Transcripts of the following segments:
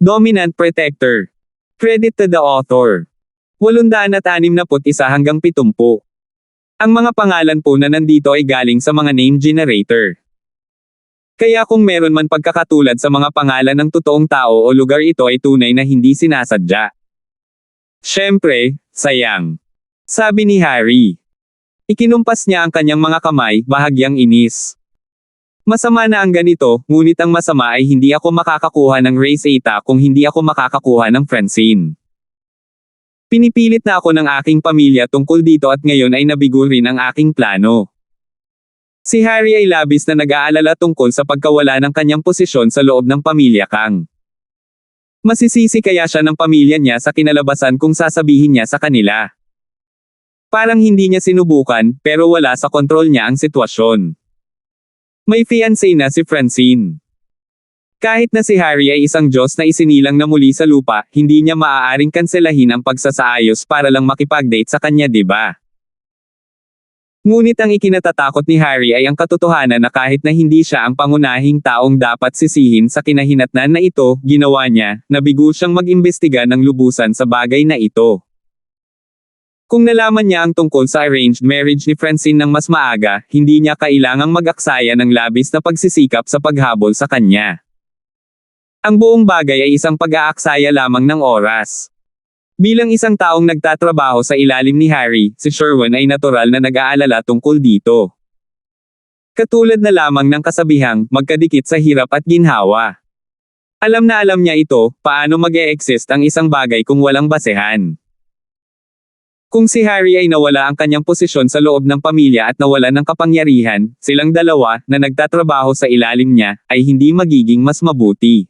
Dominant Protector. Credit to the author. 861 hanggang 70. Ang mga pangalan po na nandito ay galing sa mga name generator. Kaya kung meron man pagkakatulad sa mga pangalan ng totoong tao o lugar, ito ay tunay na hindi sinasadya. Siyempre, sayang. Sabi ni Harry. Ikinumpas niya ang kanyang mga kamay, bahagyang inis. Masama na ang ganito, ngunit ang masama ay hindi ako makakakuha ng race eta kung hindi ako makakakuha ng Francine. Pinipilit na ako ng aking pamilya tungkol dito at ngayon ay nabigo rin ang aking plano. Si Harry ay labis na nag-aalala tungkol sa pagkawala ng kanyang posisyon sa loob ng pamilya Kang. Masisisi kaya siya ng pamilya niya sa kinalabasan kung sasabihin niya sa kanila. Parang hindi niya sinubukan, pero wala sa kontrol niya ang sitwasyon. May fiancé na si Francine. Kahit na si Harry ay isang Diyos na isinilang na muli sa lupa, hindi niya maaaring kanselahin ang pagsasaayos para lang makipag-date sa kanya, diba? Ngunit ang ikinatatakot ni Harry ay ang katotohanan na kahit na hindi siya ang pangunahing taong dapat sisihin sa kinahinatnan na ito, ginawa niya, nabigo siyang mag-imbestiga ng lubusan sa bagay na ito. Kung nalaman niya ang tungkol sa arranged marriage ni Francine ng mas maaga, hindi niya kailangang mag-aksaya ng labis na pagsisikap sa paghabol sa kanya. Ang buong bagay ay isang pag-aaksaya lamang ng oras. Bilang isang taong nagtatrabaho sa ilalim ni Harry, si Sherwin ay natural na nag-aalala tungkol dito. Katulad na lamang ng kasabihang, magkadikit sa hirap at ginhawa. Alam na alam niya ito, paano mag-e-exist ang isang bagay kung walang basehan. Kung si Harry ay nawala ang kanyang posisyon sa loob ng pamilya at nawala ng kapangyarihan, silang dalawa, na nagtatrabaho sa ilalim niya, ay hindi magiging mas mabuti.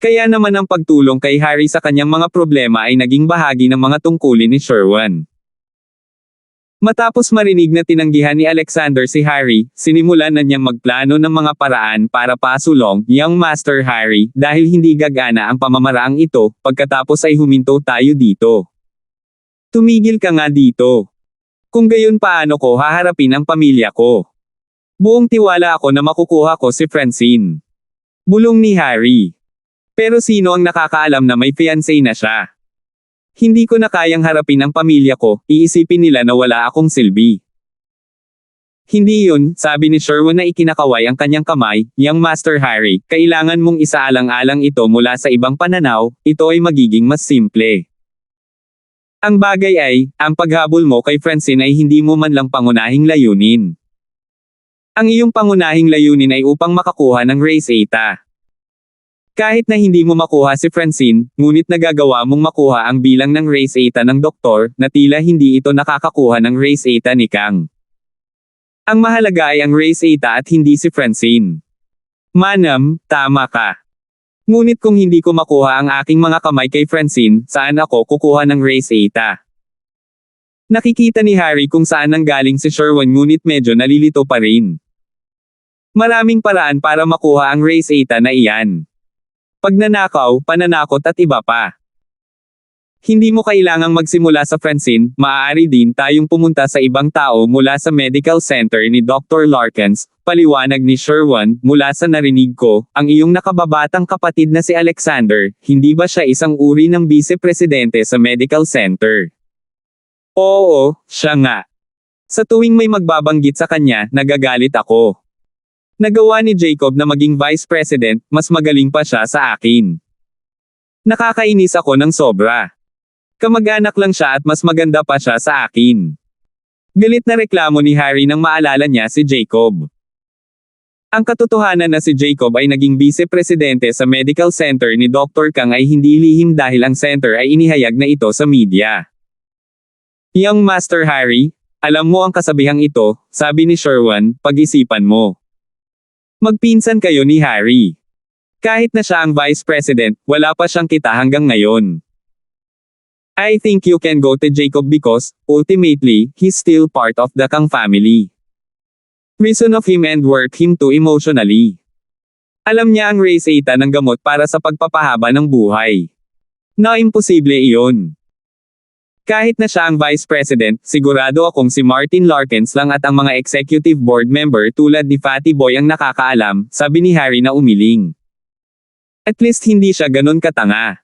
Kaya naman ang pagtulong kay Harry sa kanyang mga problema ay naging bahagi ng mga tungkulin ni Sherwin. Matapos marinig na tinanggihan ni Alexander si Harry, sinimulan na niyang magplano ng mga paraan para pasulong, young Master Harry, dahil hindi gagana ang pamamaraang ito, pagkatapos ay huminto tayo dito. Tumigil ka nga dito. Kung gayon paano ko haharapin ang pamilya ko? Buong tiwala ako na makukuha ko si Francine. Bulong ni Harry. Pero sino ang nakakaalam na may fiancé na siya? Hindi ko na kayang harapin ang pamilya ko, iisipin nila na wala akong silbi. Hindi yun, sabi ni Sherwin na ikinakaway ang kanyang kamay, young Master Harry, kailangan mong isaalang-alang ito mula sa ibang pananaw, ito ay magiging mas simple. Ang bagay ay, ang paghabol mo kay Francine ay hindi mo man lang pangunahing layunin. Ang iyong pangunahing layunin ay upang makakuha ng race eta. Kahit na hindi mo makuha si Francine, ngunit nagagawa mong makuha ang bilang ng race eta ng doktor, na tila hindi ito nakakakuha ng race eta ni Kang. Ang mahalaga ay ang race eta at hindi si Francine. Manam, tama ka. Ngunit kung hindi ko makuha ang aking mga kamay kay Francine, saan ako kukuha ng race eta? Nakikita ni Harry kung saan nanggaling si Sherwin ngunit medyo nalilito pa rin. Maraming paraan para makuha ang race eta na iyan. Pagnanakaw, pananakot at iba pa. Hindi mo kailangang magsimula sa Francine, maaari din tayong pumunta sa ibang tao mula sa medical center ni Dr. Larkins, paliwanag ni Sherwin, mula sa narinig ko, ang iyong nakababatang kapatid na si Alexander, hindi ba siya isang uri ng vice-presidente sa medical center? Oo, siya nga. Sa tuwing may magbabanggit sa kanya, nagagalit ako. Nagawa ni Jacob na maging vice president, mas magaling pa siya sa akin. Nakakainis ako ng sobra. Kamag-anak lang siya at mas maganda pa siya sa akin. Galit na reklamo ni Harry nang maalala niya si Jacob. Ang katotohanan na si Jacob ay naging vice-presidente sa medical center ni Dr. Kang ay hindi lihim dahil ang center ay inihayag na ito sa media. Young Master Harry, alam mo ang kasabihang ito, sabi ni Sherwin, pag-isipan mo. Magpinsan kayo ni Harry. Kahit na siya ang vice president, wala pa siyang kita hanggang ngayon. I think you can go to Jacob because, ultimately, he's still part of the Kang family. Reason of him and work him too emotionally. Alam niya ang race eta ng gamot para sa pagpapahaba ng buhay. Na imposible iyon. Kahit na siya ang vice president, sigurado akong si Martin Larkins lang at ang mga executive board member tulad ni Fatty Boy ang nakakaalam, sabi ni Harry na umiling. At least hindi siya ganun katanga.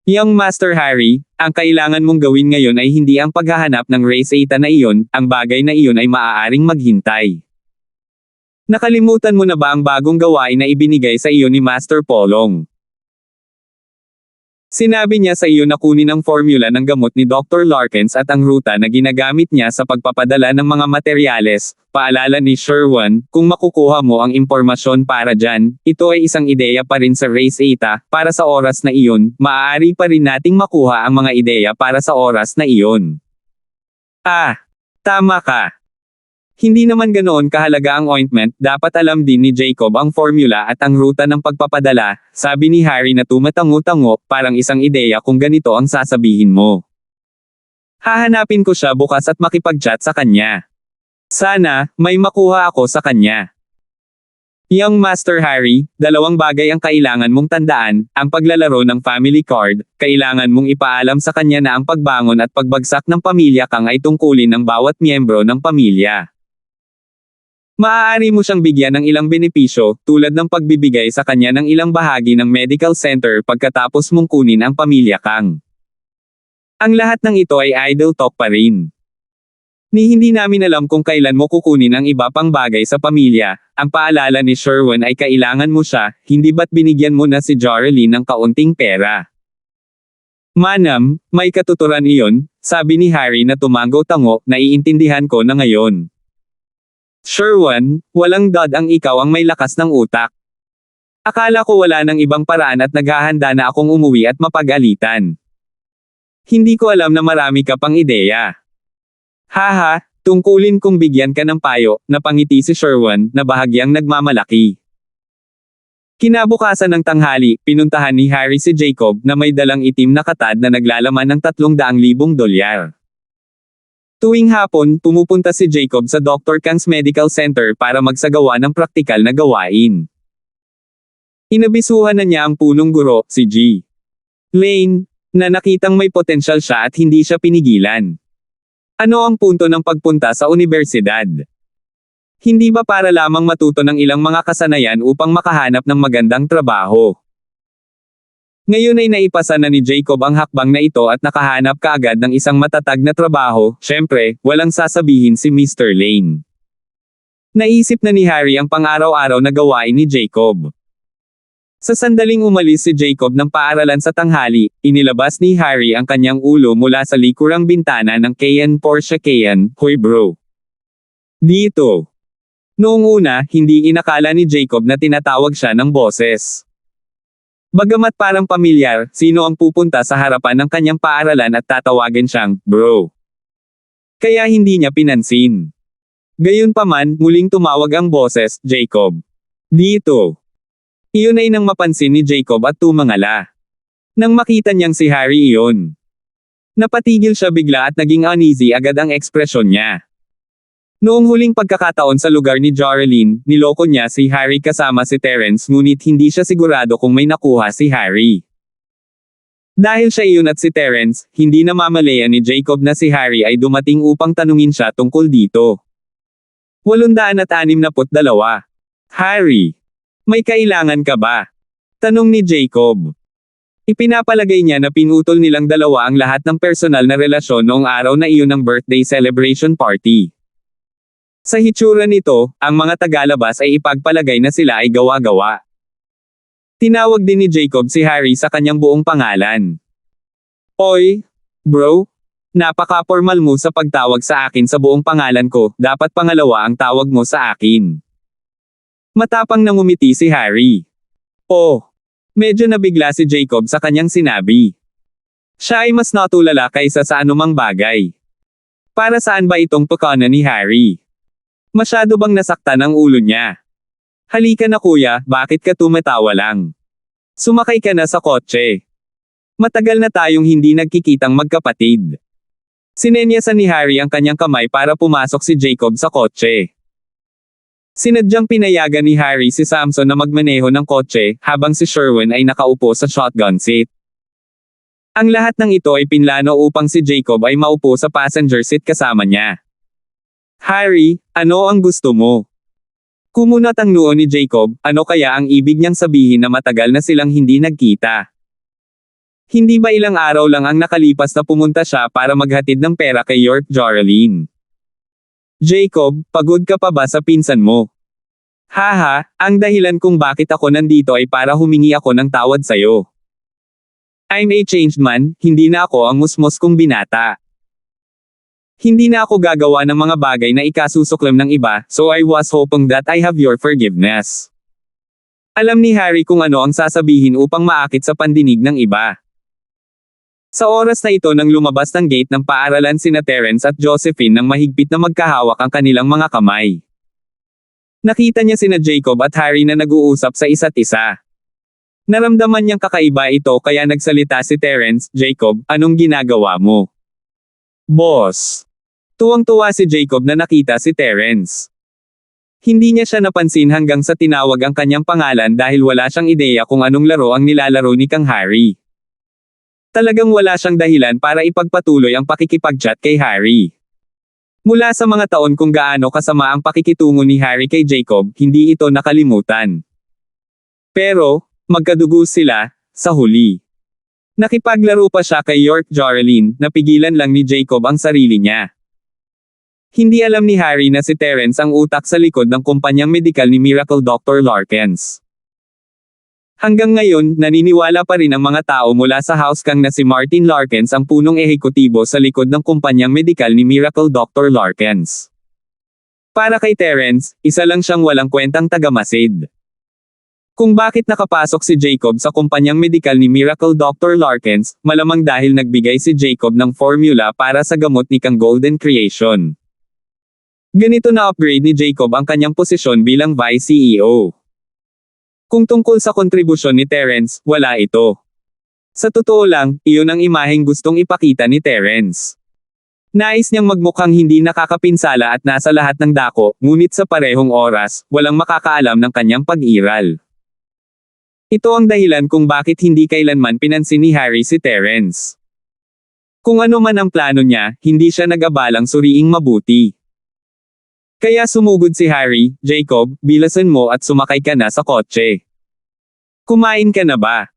Young Master Harry, ang kailangan mong gawin ngayon ay hindi ang paghahanap ng race 8 na iyon, ang bagay na iyon ay maaaring maghintay. Nakalimutan mo na ba ang bagong gawain na ibinigay sa iyo ni Master Polong? Sinabi niya sa iyo na kunin ang formula ng gamot ni Dr. Larkins at ang ruta na ginagamit niya sa pagpapadala ng mga materyales. Paalala ni Sherwin, kung makukuha mo ang impormasyon para dyan, ito ay isang ideya pa rin sa Race 8. Para sa oras na iyon, maaari pa rin nating makuha ang mga ideya para sa oras na iyon. Tama ka. Hindi naman ganoon kahalaga ang ointment, dapat alam din ni Jacob ang formula at ang ruta ng pagpapadala, sabi ni Harry na tumatango-tango, parang isang ideya kung ganito ang sasabihin mo. Hahanapin ko siya bukas at makipag-chat sa kanya. Sana, may makuha ako sa kanya. Young Master Harry, dalawang bagay ang kailangan mong tandaan, ang paglalaro ng family card, kailangan mong ipaalam sa kanya na ang pagbangon at pagbagsak ng pamilya kang ay tungkulin ng bawat miyembro ng pamilya. Maaari mo siyang bigyan ng ilang benepisyo, tulad ng pagbibigay sa kanya ng ilang bahagi ng medical center pagkatapos mong kunin ang pamilya kang. Ang lahat ng ito ay idle talk pa rin. Hindi namin alam kung kailan mo kukunin ang iba pang bagay sa pamilya. Ang paalala ni Sherwin ay kailangan mo siya, hindi ba't binigyan mo na si Jorelyn ng kaunting pera? Manam, may katuturan iyon, sabi ni Harry na tumango-tango, naiintindihan ko na ngayon. Sherwin, walang dod ang ikaw ang may lakas ng utak. Akala ko wala ng ibang paraan at naghahanda na akong umuwi at mapag-alitan. Hindi ko alam na marami ka pang ideya. Haha, tungkulin kong bigyan ka ng payo, napangiti si Sherwin, na bahagyang nagmamalaki. Kinabukasan ng tanghali, pinuntahan ni Harry si Jacob na may dalang itim na katad na naglalaman ng $300,000. Tuwing hapon, pumupunta si Jacob sa Dr. Kang's Medical Center para magsagawa ng praktikal na gawain. Inabisuhan na niya ang punong guro, si G. Lane, na nakitang may potensyal siya at hindi siya pinigilan. Ano ang punto ng pagpunta sa universidad? Hindi ba para lamang matuto ng ilang mga kasanayan upang makahanap ng magandang trabaho? Ngayon ay naipasa na ni Jacob ang hakbang na ito at nakahanap kaagad ng isang matatag na trabaho, syempre, walang sasabihin si Mr. Lane. Naisip na ni Harry ang pang-araw-araw na gawain ni Jacob. Sa sandaling umalis si Jacob ng paaralan sa tanghali, inilabas ni Harry ang kanyang ulo mula sa likurang bintana ng Cayenne Porsche Cayenne. Hoy bro! Dito! Noong una, hindi inakala ni Jacob na tinatawag siya ng boses. Bagamat parang pamilyar, sino ang pupunta sa harapan ng kanyang paaralan at tatawagin siyang, bro? Kaya hindi niya pinansin. Gayunpaman, muling tumawag ang boses, Jacob. Dito. Iyon ay nang mapansin ni Jacob at tumangala. Nang makita niyang si Harry iyon. Napatigil siya bigla at naging uneasy agad ang ekspresyon niya. Noong huling pagkakataon sa lugar ni Jorelyn, niloko niya si Harry kasama si Terence ngunit hindi siya sigurado kung may nakuha si Harry. Dahil siya iyon at si Terence, hindi namamalayan ni Jacob na si Harry ay dumating upang tanungin siya tungkol dito. 862. Harry, may kailangan ka ba? Tanong ni Jacob. Ipinapalagay niya na pinutol nilang dalawa ang lahat ng personal na relasyon noong araw na iyon ng birthday celebration party. Sa hitsura nito, ang mga tagalabas ay ipagpalagay na sila ay gawa-gawa. Tinawag din ni Jacob si Harry sa kanyang buong pangalan. Oy, bro, napaka-formal mo sa pagtawag sa akin sa buong pangalan ko, dapat pangalawa ang tawag mo sa akin. Matapang na ngumiti si Harry. Oh, medyo nabigla si Jacob sa kanyang sinabi. Siya ay mas natulala kaysa sa anumang bagay. Para saan ba itong pakana ni Harry? Masyado bang nasaktan ang ulo niya? Halika na kuya, bakit ka tumatawa lang? Sumakay ka na sa kotse. Matagal na tayong hindi nagkikitang magkapatid. Sinenyasan ni Harry ang kanyang kamay para pumasok si Jacob sa kotse. Sinadyang pinayagan ni Harry si Samson na magmaneho ng kotse, habang si Sherwin ay nakaupo sa shotgun seat. Ang lahat ng ito ay pinlano upang si Jacob ay maupo sa passenger seat kasama niya. Harry, ano ang gusto mo? Kumunat ang noo ni Jacob, ano kaya ang ibig niyang sabihin na matagal na silang hindi nagkita? Hindi ba ilang araw lang ang nakalipas na pumunta siya para maghatid ng pera kay York Joraline? Jacob, pagod ka pa ba sa pinsan mo? Haha, ang dahilan kung bakit ako nandito ay para humingi ako ng tawad sa'yo. I'm a changed man, hindi na ako ang musmos kong binata. Hindi na ako gagawa ng mga bagay na ikasusuklam ng iba, so I was hoping that I have your forgiveness. Alam ni Harry kung ano ang sasabihin upang maakit sa pandinig ng iba. Sa oras na ito nang lumabas ng gate ng paaralan sina Terence at Josephine nang mahigpit na magkahawak ang kanilang mga kamay. Nakita niya sina Jacob at Harry na nag-uusap sa isa't isa. Naramdaman niyang kakaiba ito kaya nagsalita si Terence, Jacob, anong ginagawa mo? Boss. Tuwang-tuwa si Jacob na nakita si Terence. Hindi niya siya napansin hanggang sa tinawag ang kanyang pangalan dahil wala siyang ideya kung anong laro ang nilalaro ni Kang Harry. Talagang wala siyang dahilan para ipagpatuloy ang pakikipag-chat kay Harry. Mula sa mga taon kung gaano kasama ang pakikitungo ni Harry kay Jacob, hindi ito nakalimutan. Pero, magkadugo sila, sa huli. Nakipaglaro pa siya kay York Joraline, napigilan lang ni Jacob ang sarili niya. Hindi alam ni Harry na si Terence ang utak sa likod ng kumpanyang medikal ni Miracle Dr. Larkins. Hanggang ngayon, naniniwala pa rin ang mga tao mula sa house kang na si Martin Larkins ang punong ehekutibo sa likod ng kumpanyang medikal ni Miracle Dr. Larkins. Para kay Terence, isa lang siyang walang kwentang tagamasid. Kung bakit nakapasok si Jacob sa kumpanyang medikal ni Miracle Dr. Larkins, malamang dahil nagbigay si Jacob ng formula para sa gamot ni Kang Golden Creation. Ganito na upgrade ni Jacob ang kanyang posisyon bilang Vice CEO. Kung tungkol sa kontribusyon ni Terence, wala ito. Sa totoo lang, iyon ang imaheng gustong ipakita ni Terence. Nais niyang magmukhang hindi nakakapinsala at nasa lahat ng dako, ngunit sa parehong oras, walang makakaalam ng kanyang pag-iral. Ito ang dahilan kung bakit hindi kailanman pinansin ni Harry si Terence. Kung ano man ang plano niya, hindi siya nag-abalang suriing mabuti. Kaya sumugod si Harry, Jacob, bilasan mo at sumakay ka na sa kotse. Kumain ka na ba?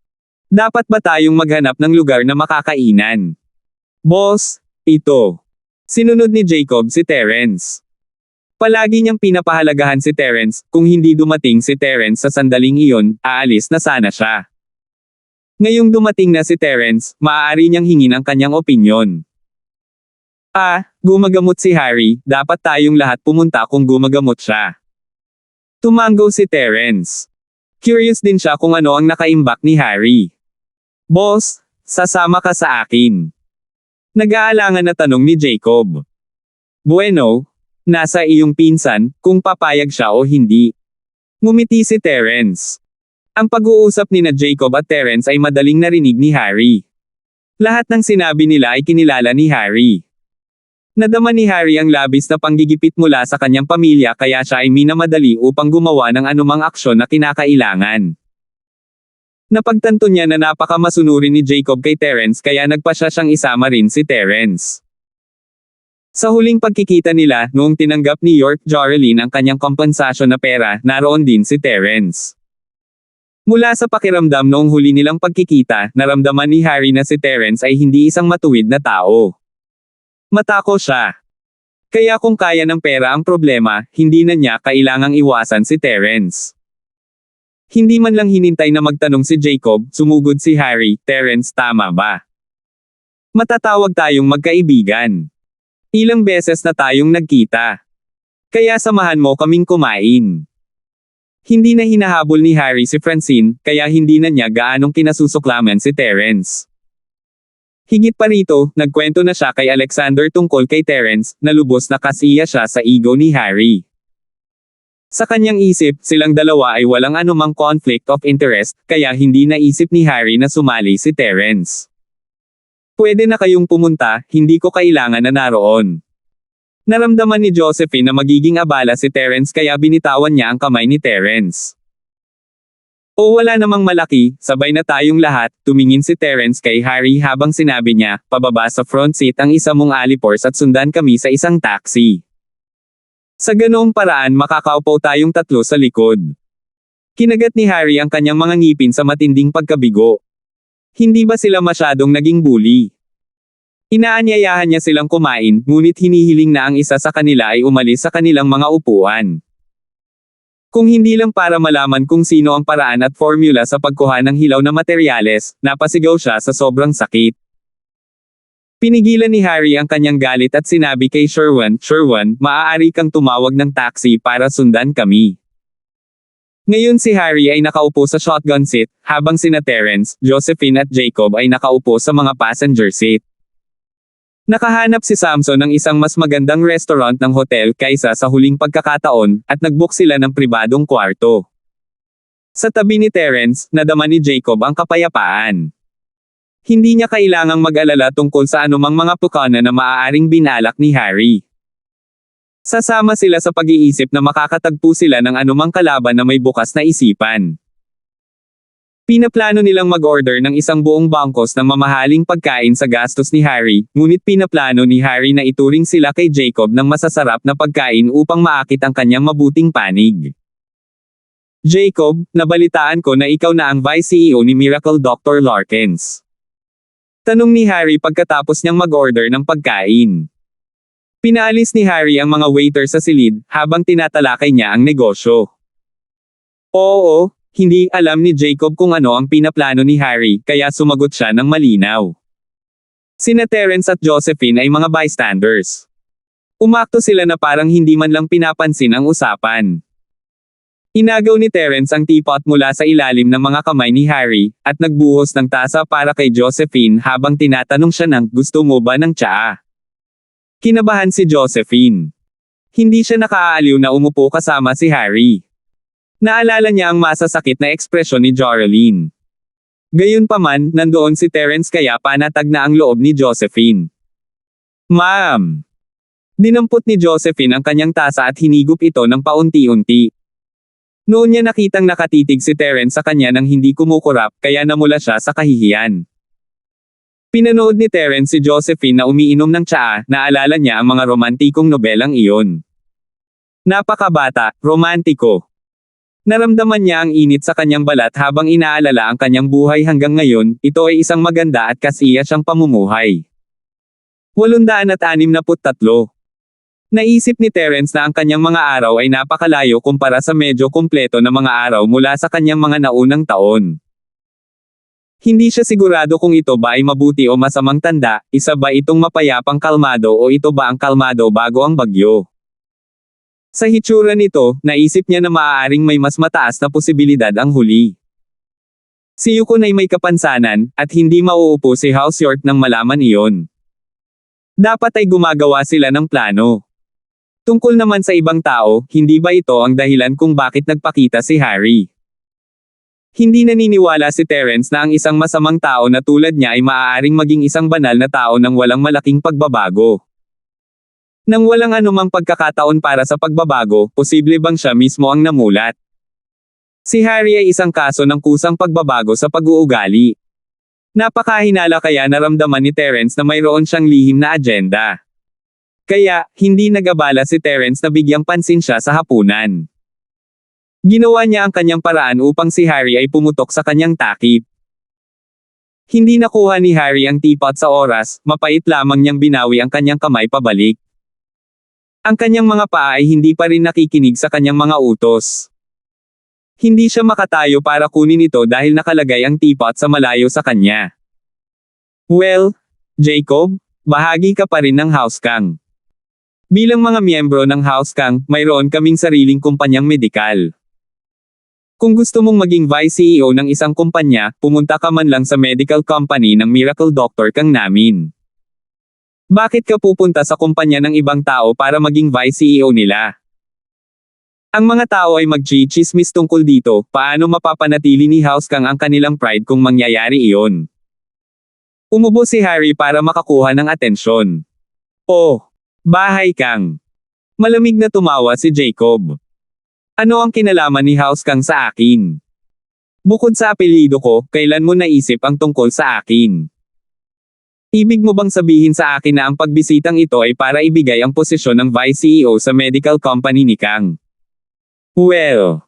Dapat ba tayong maghanap ng lugar na makakainan? Boss, ito. Sinunod ni Jacob si Terence. Palagi niyang pinapahalagahan si Terence, kung hindi dumating si Terence sa sandaling iyon, aalis na sana siya. Ngayong dumating na si Terence, maaari niyang hingin ang kanyang opinyon. Gumagamot si Harry, dapat tayong lahat pumunta kung gumagamot siya. Tumango si Terence. Curious din siya kung ano ang nakaimbak ni Harry. Boss, sasama ka sa akin. Nag-aalangan na tanong ni Jacob. Bueno, nasa iyong pinsan, kung papayag siya o hindi. Ngumiti si Terence. Ang pag-uusap ni Jacob at Terence ay madaling narinig ni Harry. Lahat ng sinabi nila ay kinilala ni Harry. Nadama ni Harry ang labis na panggigipit mula sa kanyang pamilya kaya siya ay minamadali upang gumawa ng anumang aksyon na kinakailangan. Napagtanto niya na napakamasunurin ni Jacob kay Terence kaya nagpasya siyang isama rin si Terence. Sa huling pagkikita nila, noong tinanggap ni York Joraline ang kanyang kompensasyon na pera, naroon din si Terence. Mula sa pakiramdam noong huli nilang pagkikita, naramdaman ni Harry na si Terence ay hindi isang matuwid na tao. Matako siya. Kaya kung kaya ng pera ang problema, hindi na niya kailangang iwasan si Terence. Hindi man lang hinintay na magtanong si Jacob, sumugod si Harry, Terence tama ba? Matatawag tayong magkaibigan. Ilang beses na tayong nagkita. Kaya samahan mo kaming kumain. Hindi na hinahabol ni Harry si Francine, kaya hindi na niya gaanong kinasusuklaman si Terence. Higit pa rito, nagkwento na siya kay Alexander tungkol kay Terence, na lubos na kasiya siya sa ego ni Harry. Sa kanyang isip, silang dalawa ay walang anumang conflict of interest, kaya hindi naisip ni Harry na sumali si Terence. Pwede na kayong pumunta, hindi ko kailangan na naroon. Naramdaman ni Josephine na magiging abala si Terence kaya binitawan niya ang kamay ni Terence. O wala namang malaki, sabay na tayong lahat, tumingin si Terence kay Harry habang sinabi niya, pababa sa front seat ang isa mong alipors at sundan kami sa isang taxi. Sa ganoong paraan makakaupo tayong tatlo sa likod. Kinagat ni Harry ang kanyang mga ngipin sa matinding pagkabigo. Hindi ba sila masyadong naging bully? Inaanyayahan niya silang kumain, ngunit hinihiling na ang isa sa kanila ay umalis sa kanilang mga upuan. Kung hindi lang para malaman kung sino ang paraan at formula sa pagkuha ng hilaw na materyales, napasigaw siya sa sobrang sakit. Pinigilan ni Harry ang kanyang galit at sinabi kay Sherwan, "Sherwan, maaari kang tumawag ng taxi para sundan kami." Ngayon si Harry ay nakaupo sa shotgun seat, habang sina Terence, Josephine at Jacob ay nakaupo sa mga passenger seat. Nakahanap si Samson ng isang mas magandang restaurant ng hotel kaysa sa huling pagkakataon, at nagbook sila ng pribadong kwarto. Sa tabi ni Terence, nadama ni Jacob ang kapayapaan. Hindi niya kailangang mag-alala tungkol sa anumang mga pukana na maaaring binalak ni Harry. Sasama sila sa pag-iisip na makakatagpo sila ng anumang kalaban na may bukas na isipan. Pinaplano nilang mag-order ng isang buong bangkos ng mamahaling pagkain sa gastos ni Harry, ngunit pinaplano ni Harry na ituring sila kay Jacob ng masasarap na pagkain upang maakit ang kanyang mabuting panig. "Jacob, nabalitaan ko na ikaw na ang Vice CEO ni Miracle Dr. Larkins." Tanong ni Harry pagkatapos niyang mag-order ng pagkain. Pinaalis ni Harry ang mga waiter sa silid, habang tinatalakay niya ang negosyo. Oo, hindi alam ni Jacob kung ano ang pinaplano ni Harry, kaya sumagot siya ng malinaw. Sina Terence at Josephine ay mga bystanders. Umakto sila na parang hindi man lang pinapansin ang usapan. Inagaw ni Terence ang teapot mula sa ilalim ng mga kamay ni Harry, at nagbuhos ng tasa para kay Josephine habang tinatanong siya ng, "Gusto mo ba ng tsaa?" Kinabahan si Josephine. Hindi siya nakaaaliw na umupo kasama si Harry. Naalala niya ang masasakit na ekspresyon ni Joralyn. Gayunpaman, nandoon si Terence kaya panatag na ang loob ni Josephine. "Ma'am." Dinampot ni Josephine ang kanyang tasa at hinigop ito ng paunti-unti. Noon niya nakitang nakatitig si Terence sa kanya nang hindi kumukurap, kaya namula siya sa kahihiyan. Pinanood ni Terence si Josephine na umiinom ng tsaa, naalala niya ang mga romantikong nobelang iyon. Napakabata, romantiko. Naramdaman niya ang init sa kanyang balat habang inaalala ang kanyang buhay hanggang ngayon, ito ay isang maganda at kasiya siyang pamumuhay. 863. Naisip ni Terence na ang kanyang mga araw ay napakalayo kumpara sa medyo kumpleto na mga araw mula sa kanyang mga naunang taon. Hindi siya sigurado kung ito ba ay mabuti o masamang tanda, isa ba itong mapayapang kalmado o ito ba ang kalmado bago ang bagyo. Sa hitsura nito, naisip niya na maaaring may mas mataas na posibilidad ang huli. Si Yukon ay may kapansanan, at hindi mauupo si House York nang malaman iyon. Dapat ay gumagawa sila ng plano. Tungkol naman sa ibang tao, hindi ba ito ang dahilan kung bakit nagpakita si Harry? Hindi naniniwala si Terence na ang isang masamang tao na tulad niya ay maaaring maging isang banal na tao nang walang malaking pagbabago. Nang walang anumang pagkakataon para sa pagbabago, posible bang siya mismo ang namulat? Si Harry ay isang kaso ng kusang pagbabago sa pag-uugali. Napakahinala kaya naramdaman ni Terence na mayroon siyang lihim na agenda. Kaya, hindi nag-abala si Terence na bigyang pansin siya sa hapunan. Ginawa niya ang kanyang paraan upang si Harry ay pumutok sa kanyang takip. Hindi nakuha ni Harry ang teapot sa oras, mapait lamang niyang binawi ang kanyang kamay pabalik. Ang kanyang mga paa ay hindi pa rin nakikinig sa kanyang mga utos. Hindi siya makatayo para kunin ito dahil nakalagay ang teapot sa malayo sa kanya. "Well, Jacob, bahagi ka pa rin ng Housegang. Bilang mga miyembro ng Housegang, mayroon kaming sariling kumpanyang medikal. Kung gusto mong maging Vice CEO ng isang kumpanya, pumunta ka man lang sa medical company ng Miracle Doctor Kang namin. Bakit ka pupunta sa kumpanya ng ibang tao para maging Vice CEO nila? Ang mga tao ay magchichismis tungkol dito, paano mapapanatili ni Housegang ang kanilang pride kung mangyayari iyon?" Umubo si Harry para makakuha ng atensyon. "Oh, bahay Kang." Malamig na tumawa si Jacob. "Ano ang kinalaman ni Housegang sa akin? Bukod sa apelyido ko, kailan mo naisip ang tungkol sa akin?" Ibig mo bang sabihin sa akin na ang pagbisitang ito ay para ibigay ang posisyon ng Vice CEO sa medical company ni Kang? Well,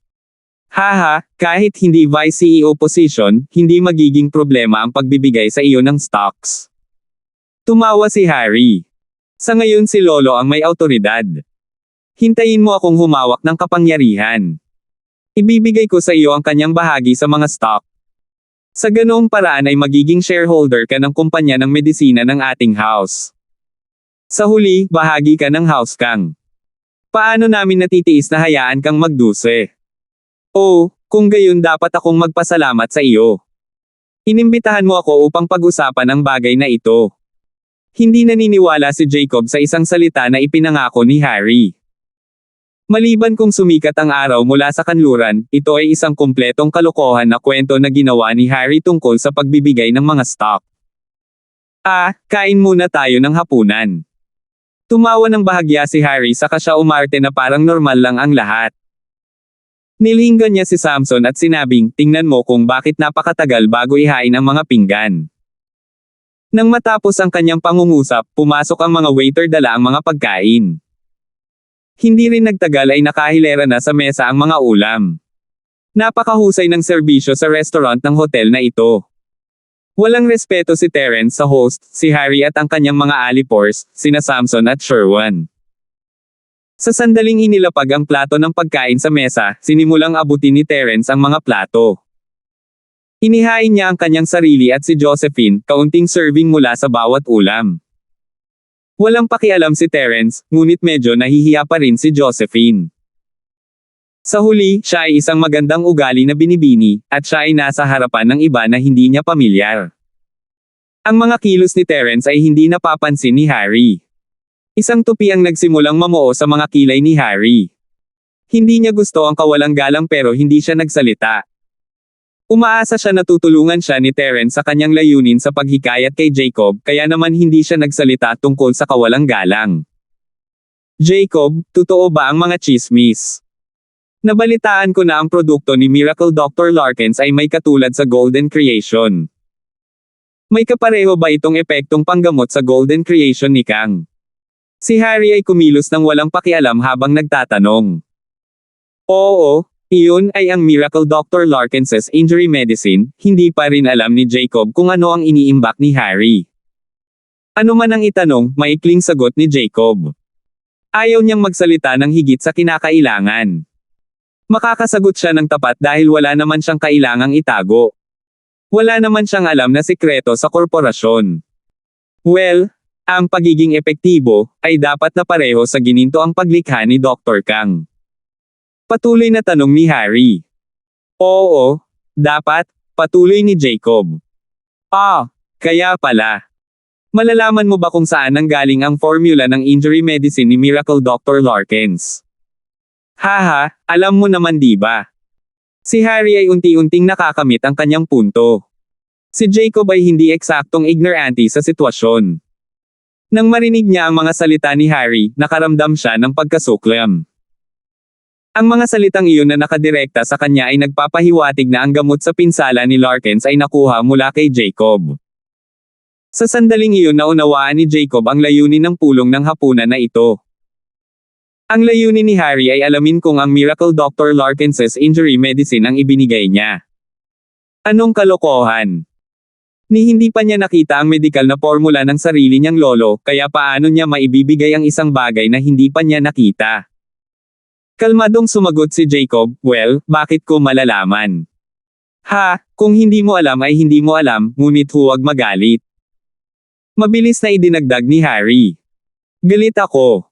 haha, kahit hindi Vice CEO position, hindi magiging problema ang pagbibigay sa iyo ng stocks. Tumawa si Harry. Sa ngayon si Lolo ang may autoridad. Hintayin mo akong humawak ng kapangyarihan. Ibibigay ko sa iyo ang kanyang bahagi sa mga stock. Sa ganoong paraan ay magiging shareholder ka ng kumpanya ng medisina ng ating house. Sa huli, bahagi ka ng house Kang. Paano namin natitiis na hayaan kang magduse? Oh, kung gayon dapat akong magpasalamat sa iyo. Inimbitahan mo ako upang pag-usapan ang bagay na ito. Hindi naniniwala si Jacob sa isang salita na ipinangako ni Harry. Maliban kung sumikat ang araw mula sa kanluran, ito ay isang kumpletong kalokohan na kwento na ginawa ni Harry tungkol sa pagbibigay ng mga stock. Kain muna tayo ng hapunan. Tumawa ng bahagya si Harry saka siya umarte na parang normal lang ang lahat. Nilinggan niya si Samson at sinabing, tingnan mo kung bakit napakatagal bago ihain ang mga pinggan. Nang matapos ang kanyang pangungusap, pumasok ang mga waiter dala ang mga pagkain. Hindi rin nagtagal ay nakahilera na sa mesa ang mga ulam. Napakahusay ng serbisyo sa restaurant ng hotel na ito. Walang respeto si Terence sa host, si Harry at ang kanyang mga alipors, sina Samson at Sherwan. Sa sandaling inilapag ang plato ng pagkain sa mesa, sinimulang abutin ni Terence ang mga plato. Inihain niya ang kanyang sarili at si Josephine, kaunting serving mula sa bawat ulam. Walang pakialam si Terence, ngunit medyo nahihiya pa rin si Josephine. Sa huli, siya ay isang magandang ugali na binibini, at siya ay nasa harapan ng iba na hindi niya pamilyar. Ang mga kilos ni Terence ay hindi napapansin ni Harry. Isang tupi ang nagsimulang mamuo sa mga kilay ni Harry. Hindi niya gusto ang kawalang galang pero hindi siya nagsalita. Umaasa siya na tutulungan siya ni Terence sa kanyang layunin sa paghikayat kay Jacob, kaya naman hindi siya nagsalita tungkol sa kawalang galang. Jacob, totoo ba ang mga chismis? Nabalitaan ko na ang produkto ni Miracle Dr. Larkins ay may katulad sa Golden Creation. May kapareho ba itong epektong panggamot sa Golden Creation ni Kang? Si Harry ay kumilos ng walang pakialam habang nagtatanong. Oo. Iyon ay ang Miracle Dr. Larkins's injury medicine, hindi pa rin alam ni Jacob kung ano ang iniimbak ni Harry. Ano man ang itanong, maikling sagot ni Jacob. Ayaw niyang magsalita ng higit sa kinakailangan. Makakasagot siya ng tapat dahil wala naman siyang kailangang itago. Wala naman siyang alam na sikreto sa korporasyon. Well, ang pagiging epektibo, ay dapat na pareho sa gininto ang paglikha ni Dr. Kang. Patuloy na tanong ni Harry. Oo, dapat, patuloy ni Jacob. Kaya pala. Malalaman mo ba kung saan nanggaling ang formula ng injury medicine ni Miracle Dr. Larkins? Haha, alam mo naman di ba? Si Harry ay unti-unting nakakamit ang kanyang punto. Si Jacob ay hindi eksaktong ignorante sa sitwasyon. Nang marinig niya ang mga salita ni Harry, nakaramdam siya ng pagkasuklam. Ang mga salitang iyon na nakadirekta sa kanya ay nagpapahiwatig na ang gamot sa pinsala ni Larkins ay nakuha mula kay Jacob. Sa sandaling iyon naunawaan ni Jacob ang layunin ng pulong ng hapunan na ito. Ang layunin ni Harry ay alamin kung ang Miracle Dr. Larkins's injury medicine ang ibinigay niya. Anong kalokohan? Ni hindi pa niya nakita ang medikal na formula ng sarili niyang lolo, kaya paano niya maibibigay ang isang bagay na hindi pa niya nakita? Kalmadong sumagot si Jacob, well, bakit ko malalaman? Kung hindi mo alam ay hindi mo alam, ngunit huwag magalit. Mabilis na idinagdag ni Harry. Galit ako.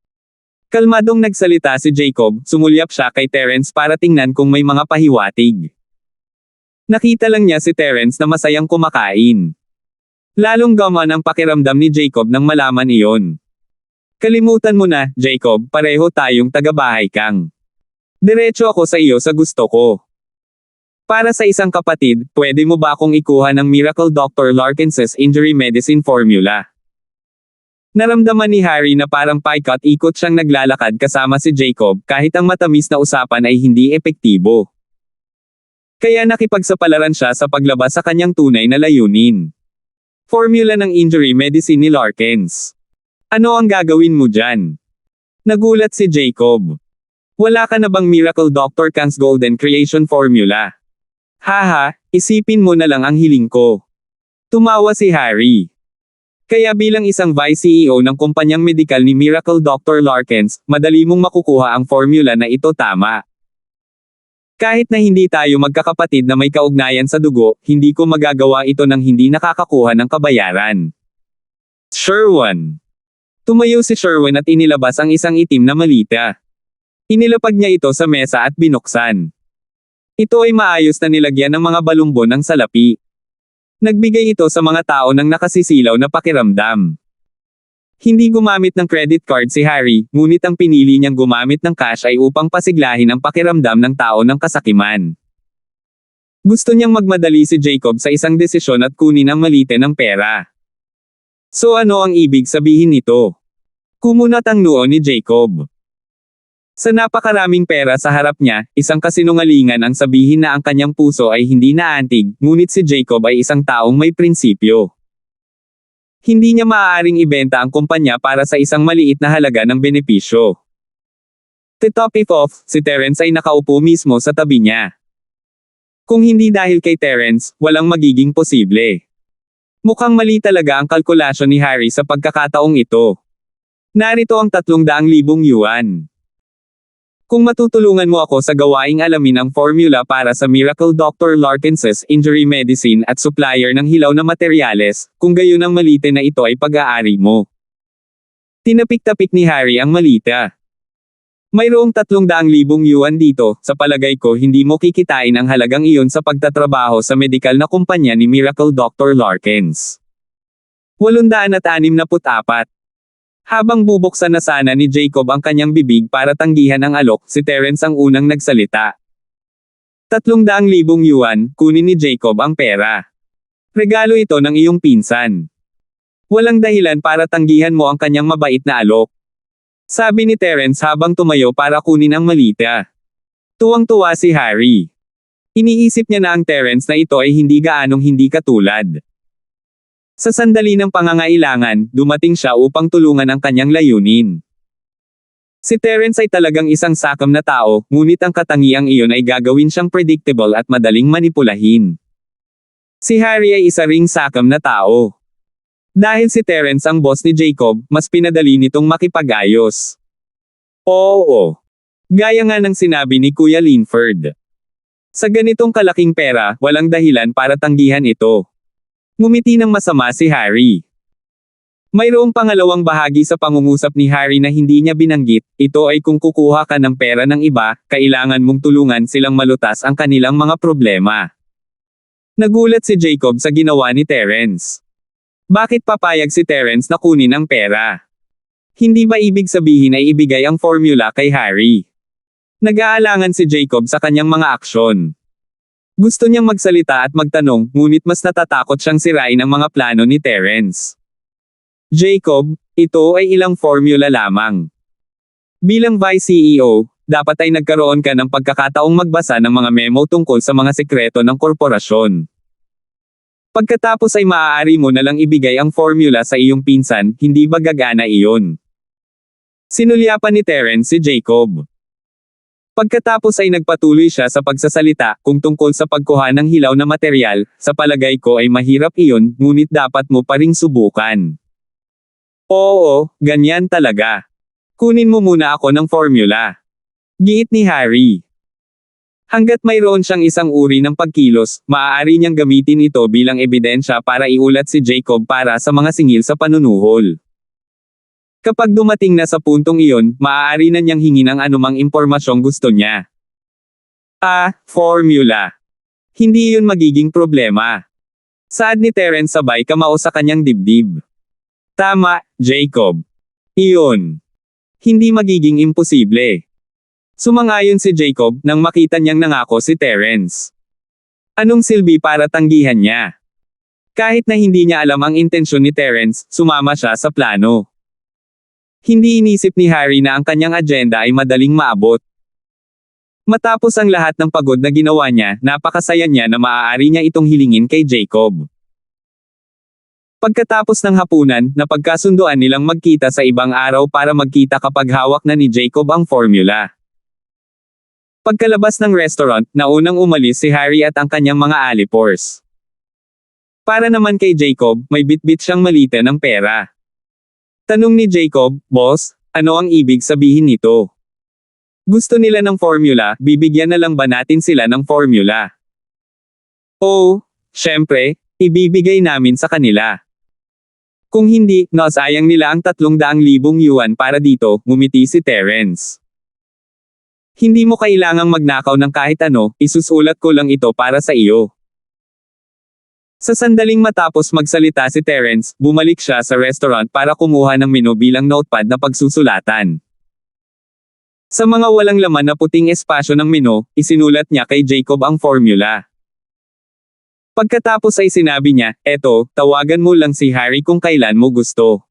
Kalmadong nagsalita si Jacob, sumulyap siya kay Terence para tingnan kung may mga pahiwatig. Nakita lang niya si Terence na masayang kumakain. Lalong gaman ang pakiramdam ni Jacob nang malaman iyon. Kalimutan mo na, Jacob, pareho tayong taga-bahay Kang. Diretso ako sa iyo sa gusto ko. Para sa isang kapatid, pwede mo ba akong ikuha ng Miracle Dr. Larkins's injury medicine formula? Naramdaman ni Harry na parang paikot-ikot siyang naglalakad kasama si Jacob kahit ang matamis na usapan ay hindi epektibo. Kaya nakipagsapalaran siya sa paglabas sa kanyang tunay na layunin. Formula ng injury medicine ni Larkins. Ano ang gagawin mo dyan? Nagulat si Jacob. Wala ka na bang Miracle Dr. Kang's Golden Creation Formula? Haha, isipin mo na lang ang hiling ko. Tumawa si Harry. Kaya bilang isang Vice CEO ng kumpanyang medikal ni Miracle Dr. Larkins, madali mong makukuha ang formula na ito tama. Kahit na hindi tayo magkakapatid na may kaugnayan sa dugo, hindi ko magagawa ito nang hindi nakakakuha ng kabayaran. Sherwin. Tumayo si Sherwin at inilabas ang isang itim na malita. Inilapag niya ito sa mesa at binuksan. Ito ay maayos na nilagyan ng mga balumbon ng salapi. Nagbigay ito sa mga tao ng nakasisilaw na pakiramdam. Hindi gumamit ng credit card si Harry, ngunit ang pinili niyang gumamit ng cash ay upang pasiglahin ang pakiramdam ng tao ng kasakiman. Gusto niyang magmadali si Jacob sa isang desisyon at kunin ang malite ng pera. So ano ang ibig sabihin nito? Kumunat ang noo ni Jacob. Sa napakaraming pera sa harap niya, isang kasinungalingan ang sabihin na ang kanyang puso ay hindi naantig, ngunit si Jacob ay isang taong may prinsipyo. Hindi niya maaaring ibenta ang kumpanya para sa isang maliit na halaga ng benepisyo. To top it off, si Terence ay nakaupo mismo sa tabi niya. Kung hindi dahil kay Terence, walang magiging posible. Mukhang mali talaga ang kalkulasyon ni Harry sa pagkakataong ito. Narito ang 300,000 yuan. Kung matutulungan mo ako sa gawaing alamin ang formula para sa Miracle Dr. Larkins's Injury Medicine at supplier ng hilaw na materyales, kung gayon ang malite na ito ay pag-aari mo. Tinapik-tapik ni Harry ang malita. Mayroong 300,000 yuan dito, sa palagay ko hindi mo kikitain ang halagang iyon sa pagtatrabaho sa medikal na kumpanya ni Miracle Dr. Larkins. 864. Habang bubuksan na sana ni Jacob ang kanyang bibig para tanggihan ang alok, si Terence ang unang nagsalita. 300,000 yuan, kunin ni Jacob ang pera. Regalo ito ng iyong pinsan. Walang dahilan para tanggihan mo ang kanyang mabait na alok. Sabi ni Terence habang tumayo para kunin ang malita. Tuwang-tuwa si Harry. Iniisip niya na ang Terence na ito ay hindi gaanong hindi katulad. Sa sandali ng pangangailangan, dumating siya upang tulungan ang kanyang layunin. Si Terence ay talagang isang sakam na tao, ngunit ang katangiang iyon ay gagawin siyang predictable at madaling manipulahin. Si Harry ay isa ring sakam na tao. Dahil si Terence ang boss ni Jacob, mas pinadali nitong makipag-ayos. Oo. Gaya nga ng sinabi ni Kuya Linford. Sa ganitong kalaking pera, walang dahilan para tanggihan ito. Ngumiti ng masama si Harry. Mayroong pangalawang bahagi sa pangungusap ni Harry na hindi niya binanggit, ito ay kung kukuha ka ng pera ng iba, kailangan mong tulungan silang malutas ang kanilang mga problema. Nagulat si Jacob sa ginawa ni Terence. Bakit papayag si Terence na kunin ang pera? Hindi ba ibig sabihin ay ibigay ang formula kay Harry? Nag-aalangan si Jacob sa kanyang mga aksyon. Gusto niyang magsalita at magtanong, ngunit mas natatakot siyang sirain ang mga plano ni Terence. Jacob, ito ay ilang formula lamang. Bilang Vice CEO, dapat ay nagkaroon ka ng pagkakataong magbasa ng mga memo tungkol sa mga sekreto ng korporasyon. Pagkatapos ay maaari mo na lang ibigay ang formula sa iyong pinsan, hindi ba gagana iyon? Sinulyapan ni Terence si Jacob. Pagkatapos ay nagpatuloy siya sa pagsasalita, kung tungkol sa pagkuha ng hilaw na material, sa palagay ko ay mahirap iyon, ngunit dapat mo pa ring subukan. Oo, ganyan talaga. Kunin mo muna ako ng formula. Giit ni Harry. Hanggat mayroon siyang isang uri ng pagkilos, maaari niyang gamitin ito bilang ebidensya para iulat si Jacob para sa mga singil sa panunuhol. Kapag dumating na sa puntong iyon, maaari na niyang hingin ang anumang impormasyong gusto niya. Formula. Hindi iyon magiging problema. Saad ni Terence sabay kamao sa kanyang dibdib. Tama, Jacob. Iyon. Hindi magiging imposible. Sumang-ayon si Jacob nang makita niyang nangako si Terence. Anong silbi para tanggihan niya? Kahit na hindi niya alam ang intensyon ni Terence, sumama siya sa plano. Hindi inisip ni Harry na ang kanyang agenda ay madaling maabot. Matapos ang lahat ng pagod na ginawa niya, napakasaya niya na maaari niya itong hilingin kay Jacob. Pagkatapos ng hapunan, napagkasunduan nilang magkita sa ibang araw para magkita kapag hawak na ni Jacob ang formula. Pagkalabas ng restaurant, naunang umalis si Harry at ang kanyang mga alipors. Para naman kay Jacob, may bitbit siyang malita ng pera. Tanong ni Jacob, "Boss, ano ang ibig sabihin nito? Gusto nila ng formula, bibigyan na lang ba natin sila ng formula?" "Oh, syempre, ibibigay namin sa kanila. Kung hindi, nasayang nila ang 300,000 yuan para dito," ngumiti si Terence. "Hindi mo kailangang magnakaw ng kahit ano, isusulat ko lang ito para sa iyo." Sa sandaling matapos magsalita si Terence, bumalik siya sa restaurant para kumuha ng menu bilang notepad na pagsusulatan. Sa mga walang laman na puting espasyo ng menu, isinulat niya kay Jacob ang formula. Pagkatapos ay sinabi niya, "Eto, tawagan mo lang si Harry kung kailan mo gusto."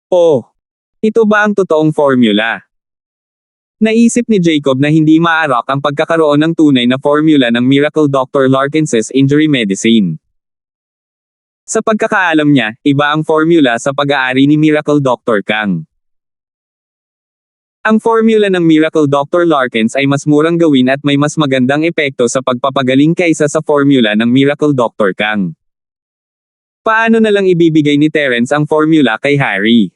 "Oh, ito ba ang totoong formula?" Naisip ni Jacob na hindi maarak ang pagkakaroon ng tunay na formula ng Miracle Dr. Larkins's Injury Medicine. Sa pagkakaalam niya, iba ang formula sa pag-aari ni Miracle Dr. Kang. Ang formula ng Miracle Dr. Larkins ay mas murang gawin at may mas magandang epekto sa pagpapagaling kaysa sa formula ng Miracle Dr. Kang. Paano na lang ibibigay ni Terence ang formula kay Harry?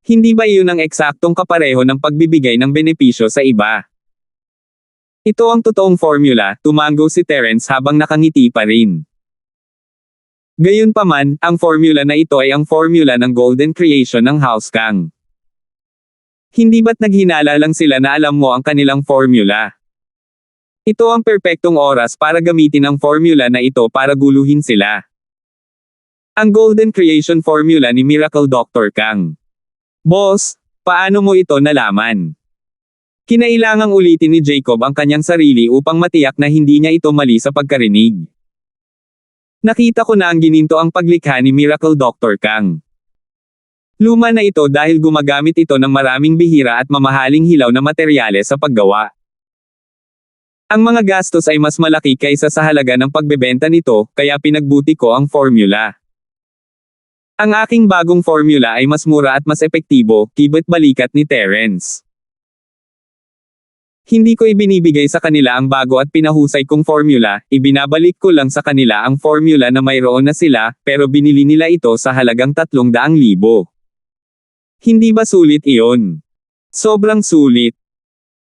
Hindi ba iyon ang eksaktong kapareho ng pagbibigay ng benepisyo sa iba? Ito ang totoong formula, tumango si Terence habang nakangiti pa rin. Gayunpaman, ang formula na ito ay ang formula ng Golden Creation ng House Kang. Hindi ba't naghinala lang sila na alam mo ang kanilang formula? Ito ang perpektong oras para gamitin ang formula na ito para guluhin sila. Ang Golden Creation Formula ni Miracle Dr. Kang. "Boss, paano mo ito nalaman?" Kinailangang ulitin ni Jacob ang kanyang sarili upang matiyak na hindi niya ito mali sa pagkarinig. "Nakita ko na ang gininto ang paglikha ni Miracle Dr. Kang. Luma na ito dahil gumagamit ito ng maraming bihira at mamahaling hilaw na materyales sa paggawa. Ang mga gastos ay mas malaki kaysa sa halaga ng pagbebenta nito, kaya pinagbuti ko ang formula. Ang aking bagong formula ay mas mura at mas epektibo," kibot balikat ni Terence. "Hindi ko ibinibigay sa kanila ang bago at pinahusay kong formula, ibinabalik ko lang sa kanila ang formula na mayroon na sila, pero binili nila ito sa halagang 300,000. Hindi ba sulit iyon? Sobrang sulit."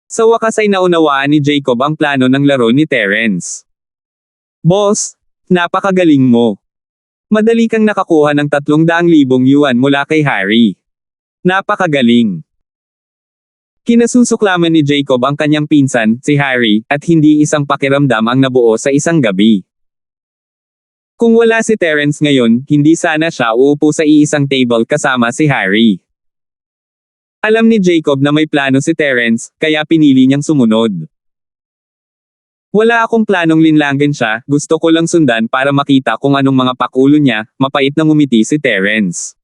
Sa wakas ay naunawaan ni Jacob ang plano ng laro ni Terence. "Boss, napakagaling mo. Madali kang nakakuha ng 300,000 yuan mula kay Harry. Napakagaling." Kinasusuklaman ni Jacob ang kanyang pinsan, si Harry, at hindi isang pakiramdam ang nabuo sa isang gabi. Kung wala si Terence ngayon, hindi sana siya uupo sa iisang table kasama si Harry. Alam ni Jacob na may plano si Terence, kaya pinili niyang sumunod. "Wala akong planong linlangan siya, gusto ko lang sundan para makita kung anong mga pakulo niya," mapait na ngumiti si Terence.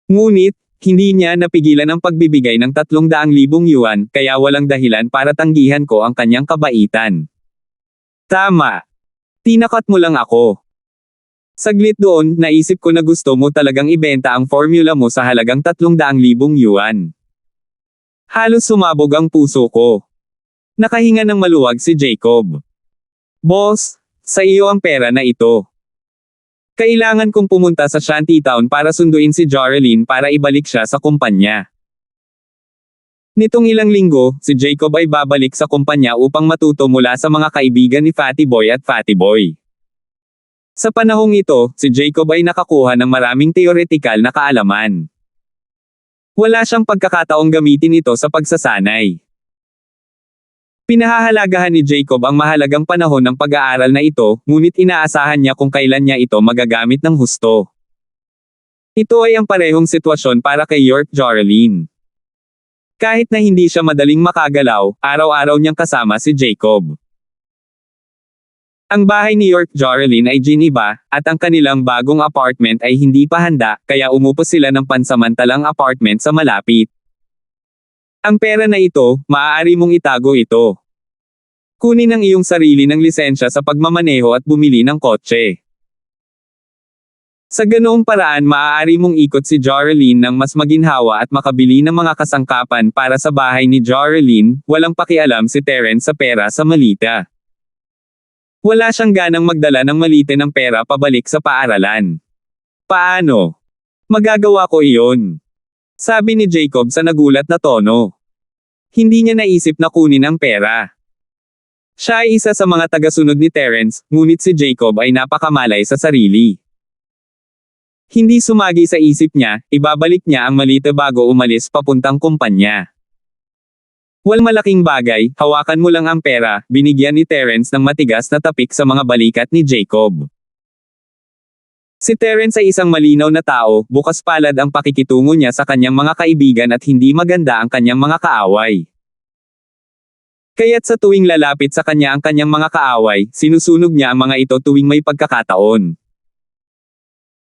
Ngunit, hindi niya napigilan ang pagbibigay ng 300,000 yuan, kaya walang dahilan para tanggihan ko ang kanyang kabaitan. "Tama. Tinakat mo lang ako. Saglit doon, naisip ko na gusto mo talagang ibenta ang formula mo sa halagang 300,000 yuan. Halos sumabog ang puso ko." Nakahinga ng maluwag si Jacob. "Boss, sa iyo ang pera na ito. Kailangan kong pumunta sa Shantytown para sunduin si Jorelyn para ibalik siya sa kumpanya. Nitong ilang linggo, si Jacob ay babalik sa kumpanya upang matuto mula sa mga kaibigan ni Fatty Boy at Fatty Boy. Sa panahong ito, si Jacob ay nakakuha ng maraming teoretikal na kaalaman. Wala siyang pagkakataong gamitin ito sa pagsasanay. Pinahahalagahan ni Jacob ang mahalagang panahon ng pag-aaral na ito, ngunit inaasahan niya kung kailan niya ito magagamit ng husto. Ito ay ang parehong sitwasyon para kay York Jorelyn. Kahit na hindi siya madaling makagalaw, araw-araw niyang kasama si Jacob. Ang bahay ni York Jorelyn ay giniba, at ang kanilang bagong apartment ay hindi pa handa, kaya umupo sila ng pansamantalang apartment sa malapit. Ang pera na ito, maaari mong itago ito. Kunin ang iyong sarili ng lisensya sa pagmamaneho at bumili ng kotse. Sa ganoong paraan maaari mong ikot si Joralyn ng mas maginhawa at makabili ng mga kasangkapan para sa bahay ni Joralyn, walang pakialam si Terence sa pera sa Malita. Wala siyang ganang magdala ng Malita ng pera pabalik sa paaralan. Paano? Magagawa ko iyon. Sabi ni Jacob sa nagulat na tono. Hindi niya naisip na kunin ang pera. Siya ay isa sa mga tagasunod ni Terence, ngunit si Jacob ay napakamalay sa sarili. Hindi sumagi sa isip niya, ibabalik niya ang Malita bago umalis papuntang kumpanya. Malaking bagay, hawakan mo lang ang pera, binigyan ni Terence ng matigas na tapik sa mga balikat ni Jacob. Si Terence ay isang malinaw na tao, bukas palad ang pakikitungo niya sa kanyang mga kaibigan at hindi maganda ang kanyang mga kaaway. Kaya't sa tuwing lalapit sa kanya ang kanyang mga kaaway, sinusunog niya ang mga ito tuwing may pagkakataon.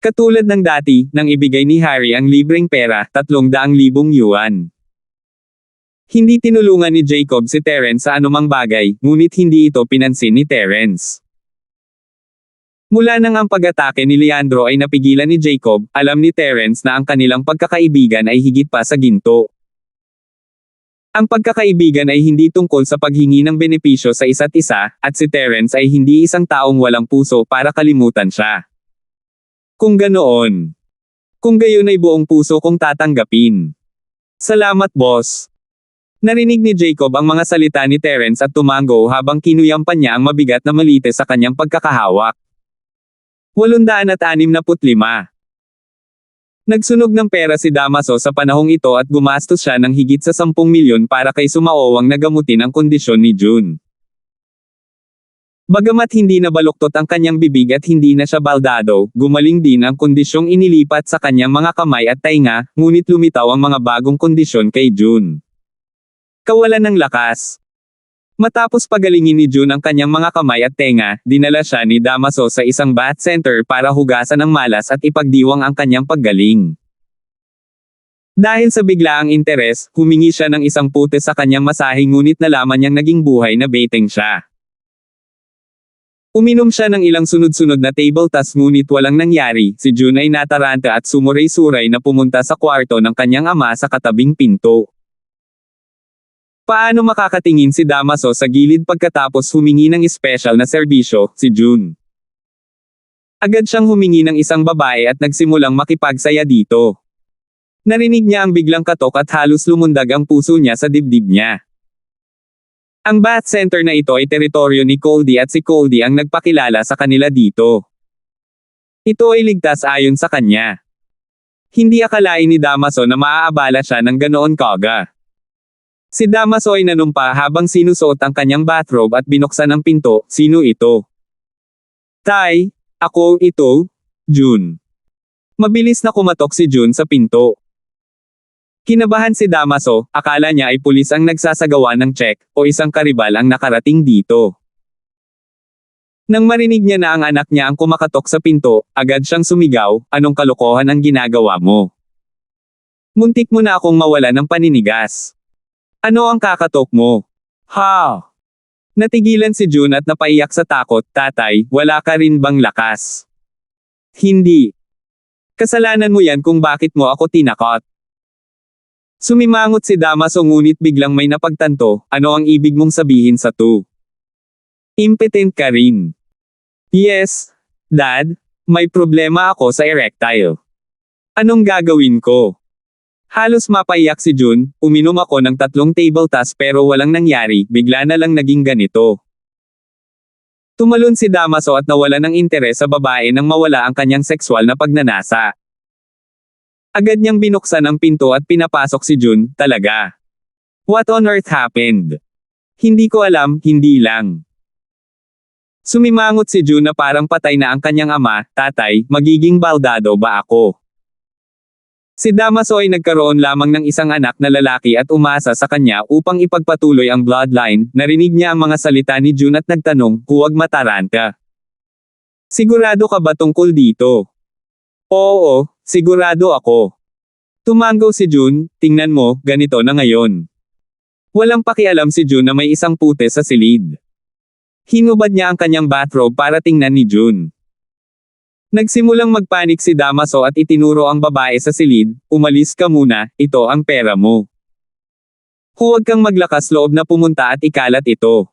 Katulad ng dati, nang ibigay ni Harry ang libreng pera, 300,000 yuan. Hindi tinulungan ni Jacob si Terence sa anumang bagay, ngunit hindi ito pinansin ni Terence. Mula nang ang pag-atake ni Leandro ay napigilan ni Jacob, alam ni Terence na ang kanilang pagkakaibigan ay higit pa sa ginto. Ang pagkakaibigan ay hindi tungkol sa paghingi ng benepisyo sa isa't isa, at si Terence ay hindi isang taong walang puso para kalimutan siya. Kung ganoon. Kung gayon ay buong puso kong tatanggapin. Salamat boss. Narinig ni Jacob ang mga salita ni Terence at tumango habang kinuyampan niya ang mabigat na Malita sa kanyang pagkakahawak. 865. Nagsunog ng pera si Damaso sa panahong ito at gumastos siya ng higit sa 10 milyon para kay Sumaowang na gamutin ang kondisyon ni June. Bagamat hindi na baluktot ang kanyang bibig at hindi na siya baldado, gumaling din ang kondisyong inilipat sa kanyang mga kamay at tainga, ngunit lumitaw ang mga bagong kondisyon kay June. Kawalan ng lakas. Matapos pagalingin ni June ang kanyang mga kamay at tenga, dinala siya ni Damaso sa isang bath center para hugasan ang malas at ipagdiwang ang kanyang paggaling. Dahil sa biglaang interes, humingi siya ng isang pute sa kanyang masahe ngunit nalaman niyang naging buhay na beteng siya. Uminom siya ng ilang sunod-sunod na table tas ngunit walang nangyari, si June ay nataranta at sumuray-suray na pumunta sa kwarto ng kanyang ama sa katabing pinto. Paano makakatingin si Damaso sa gilid pagkatapos humingi ng espesyal na serbisyo, si June? Agad siyang humingi ng isang babae at nagsimulang makipagsaya dito. Narinig niya ang biglang katok at halos lumundag ang puso niya sa dibdib niya. Ang bath center na ito ay teritoryo ni Coldy at si Coldy ang nagpakilala sa kanila dito. Ito ay ligtas ayon sa kanya. Hindi akalain ni Damaso na maaabala siya ng ganoon kaga. Si Damaso ay nanumpa habang sinusuot ang kanyang bathrobe at binuksan ang pinto. Sino ito? Tay, ako ito, June. Mabilis na kumatok si June sa pinto. Kinabahan si Damaso, akala niya ay pulis ang nagsasagawa ng check, o isang karibal ang nakarating dito. Nang marinig niya na ang anak niya ang kumakatok sa pinto, agad siyang sumigaw, anong kalokohan ang ginagawa mo? Muntik mo na akong mawala ng paninigas. Ano ang kakatok mo? Ha? Natigilan si June at napaiyak sa takot, tatay, wala ka rin bang lakas? Hindi. Kasalanan mo yan kung bakit mo ako tinakot. Sumimangot si Damaso ngunit biglang may napagtanto, ano ang ibig mong sabihin sa to? Impotent ka rin. Yes, Dad, may problema ako sa erectile. Anong gagawin ko? Halos mapaiyak si June, uminom ako ng 3 table tas pero walang nangyari, bigla na lang naging ganito. Tumalon si Damaso at nawala ng interes sa babae nang mawala ang kanyang sexual na pagnanasa. Agad niyang binuksan ang pinto at pinapasok si June, talaga. What on earth happened? Hindi ko alam, hindi lang. Sumimangot si June na parang patay na ang kanyang ama, tatay, magiging baldado ba ako? Si Damaso ay nagkaroon lamang ng isang anak na lalaki at umasa sa kanya upang ipagpatuloy ang bloodline. Narinig niya ang mga salita ni June at nagtanong, huwag mataranta. Sigurado ka ba tungkol dito? Oo, sigurado ako. Tumango si June, tingnan mo, ganito na ngayon. Walang pakialam si June na may isang pute sa silid. Hinubad niya ang kanyang bathrobe para tingnan ni June. Nagsimulang magpanik si Damaso at itinuro ang babae sa silid, umalis ka muna, ito ang pera mo. Huwag kang maglakas loob na pumunta at ikalat ito.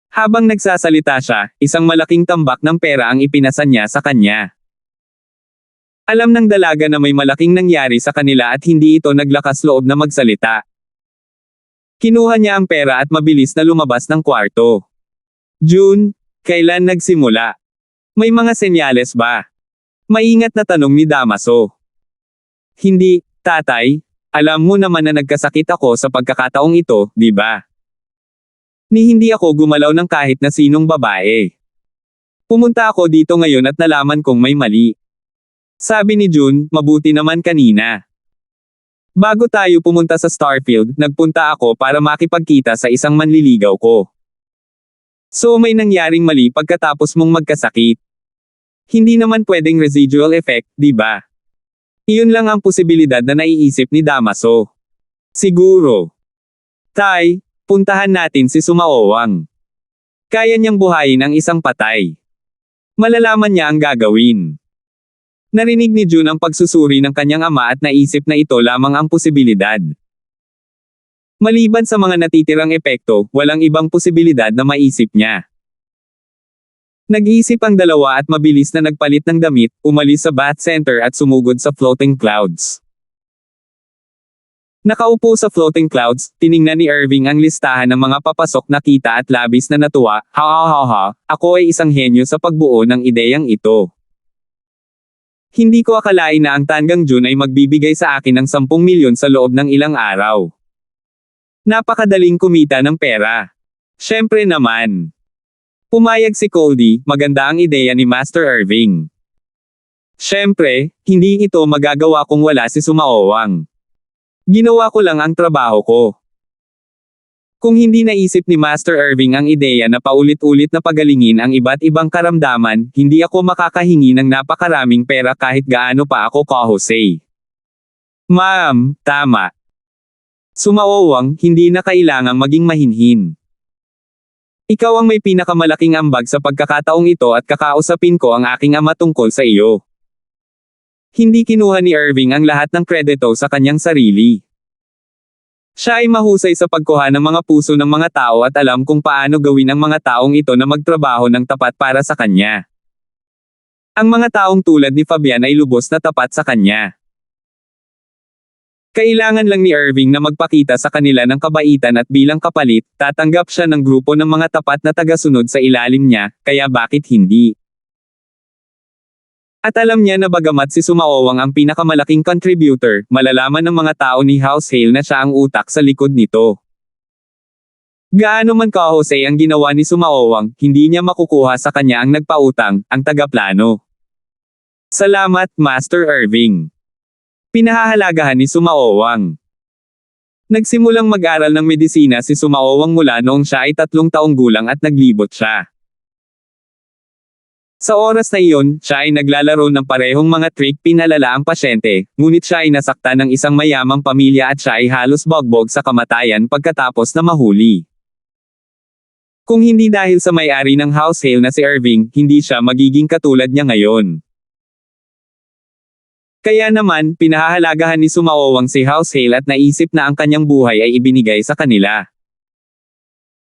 Habang nagsasalita siya, isang malaking tambak ng pera ang ipinasa niya sa kanya. Alam ng dalaga na may malaking nangyari sa kanila at hindi ito naglakas loob na magsalita. Kinuha niya ang pera at mabilis na lumabas ng kwarto. June, kailan nagsimula? May mga senyales ba? Maingat na tanong ni Damaso. Hindi, tatay. Alam mo naman na nagkasakit ako sa pagkakataong ito, di ba? Ni hindi ako gumalaw ng kahit na sinong babae. Pumunta ako dito ngayon at nalaman kong may mali. Sabi ni June, mabuti naman kanina. Bago tayo pumunta sa Starfield, nagpunta ako para makipagkita sa isang manliligaw ko. So may nangyaring mali pagkatapos mong magkasakit. Hindi naman pwedeng residual effect, di ba? Iyon lang ang posibilidad na naiisip ni Damaso. Siguro. Tay, puntahan natin si Sumaowang. Kaya niyang buhayin ang isang patay. Malalaman niya ang gagawin. Narinig ni June ang pagsusuri ng kanyang ama at naisip na ito lamang ang posibilidad. Maliban sa mga natitirang epekto, walang ibang posibilidad na maisip niya. Nag-iisip ang dalawa at mabilis na nagpalit ng damit, umalis sa bath center at sumugod sa floating clouds. Nakaupo sa floating clouds, tiningnan ni Irving ang listahan ng mga papasok na kita at labis na natuwa, ha, ako ay isang henyo sa pagbuo ng ideyang ito. Hindi ko akalain na ang Tanggang June ay magbibigay sa akin ng 10 milyon sa loob ng ilang araw. Napakadaling kumita ng pera. Syempre naman. Pumayag si Cody, maganda ang ideya ni Master Irving. Syempre, hindi ito magagawa kung wala si Sumaowang. Ginawa ko lang ang trabaho ko. Kung hindi naisip ni Master Irving ang ideya na paulit-ulit na pagalingin ang iba't ibang karamdaman, hindi ako makakahingi ng napakaraming pera kahit gaano pa ako ka-Jose. Ma'am, tama. Sumaowang, hindi na kailangang maging mahinhin. Ikaw ang may pinakamalaking ambag sa pagkakataong ito at kakausapin ko ang aking ama tungkol sa iyo. Hindi kinuha ni Irving ang lahat ng kredito sa kanyang sarili. Siya ay mahusay sa pagkuha ng mga puso ng mga tao at alam kung paano gawin ang mga taong ito na magtrabaho ng tapat para sa kanya. Ang mga taong tulad ni Fabian ay lubos na tapat sa kanya. Kailangan lang ni Irving na magpakita sa kanila ng kabaitan at bilang kapalit, tatanggap siya ng grupo ng mga tapat na tagasunod sa ilalim niya, kaya bakit hindi? At alam niya na bagamat si Sumaowang ang pinakamalaking contributor, malalaman ng mga tao ni House Hale na siya ang utak sa likod nito. Gaano man ka-Jose ang ginawa ni Sumaowang, hindi niya makukuha sa kanya ang nagpautang, ang tagaplano. Salamat, Master Irving. Pinahahalagahan ni Sumaowang. Nagsimulang mag-aral ng medisina si Sumaowang mula noong siya ay 3 taong gulang at naglibot siya. Sa oras na iyon, siya ay naglalaro ng parehong mga trick pinalala ang pasyente, ngunit siya ay nasaktan ng isang mayamang pamilya at siya ay halos bogbog sa kamatayan pagkatapos na mahuli. Kung hindi dahil sa may-ari ng House Hale na si Irving, hindi siya magiging katulad niya ngayon. Kaya naman, pinahahalagahan ni Sumaowang si House Hale at naisip na ang kanyang buhay ay ibinigay sa kanila.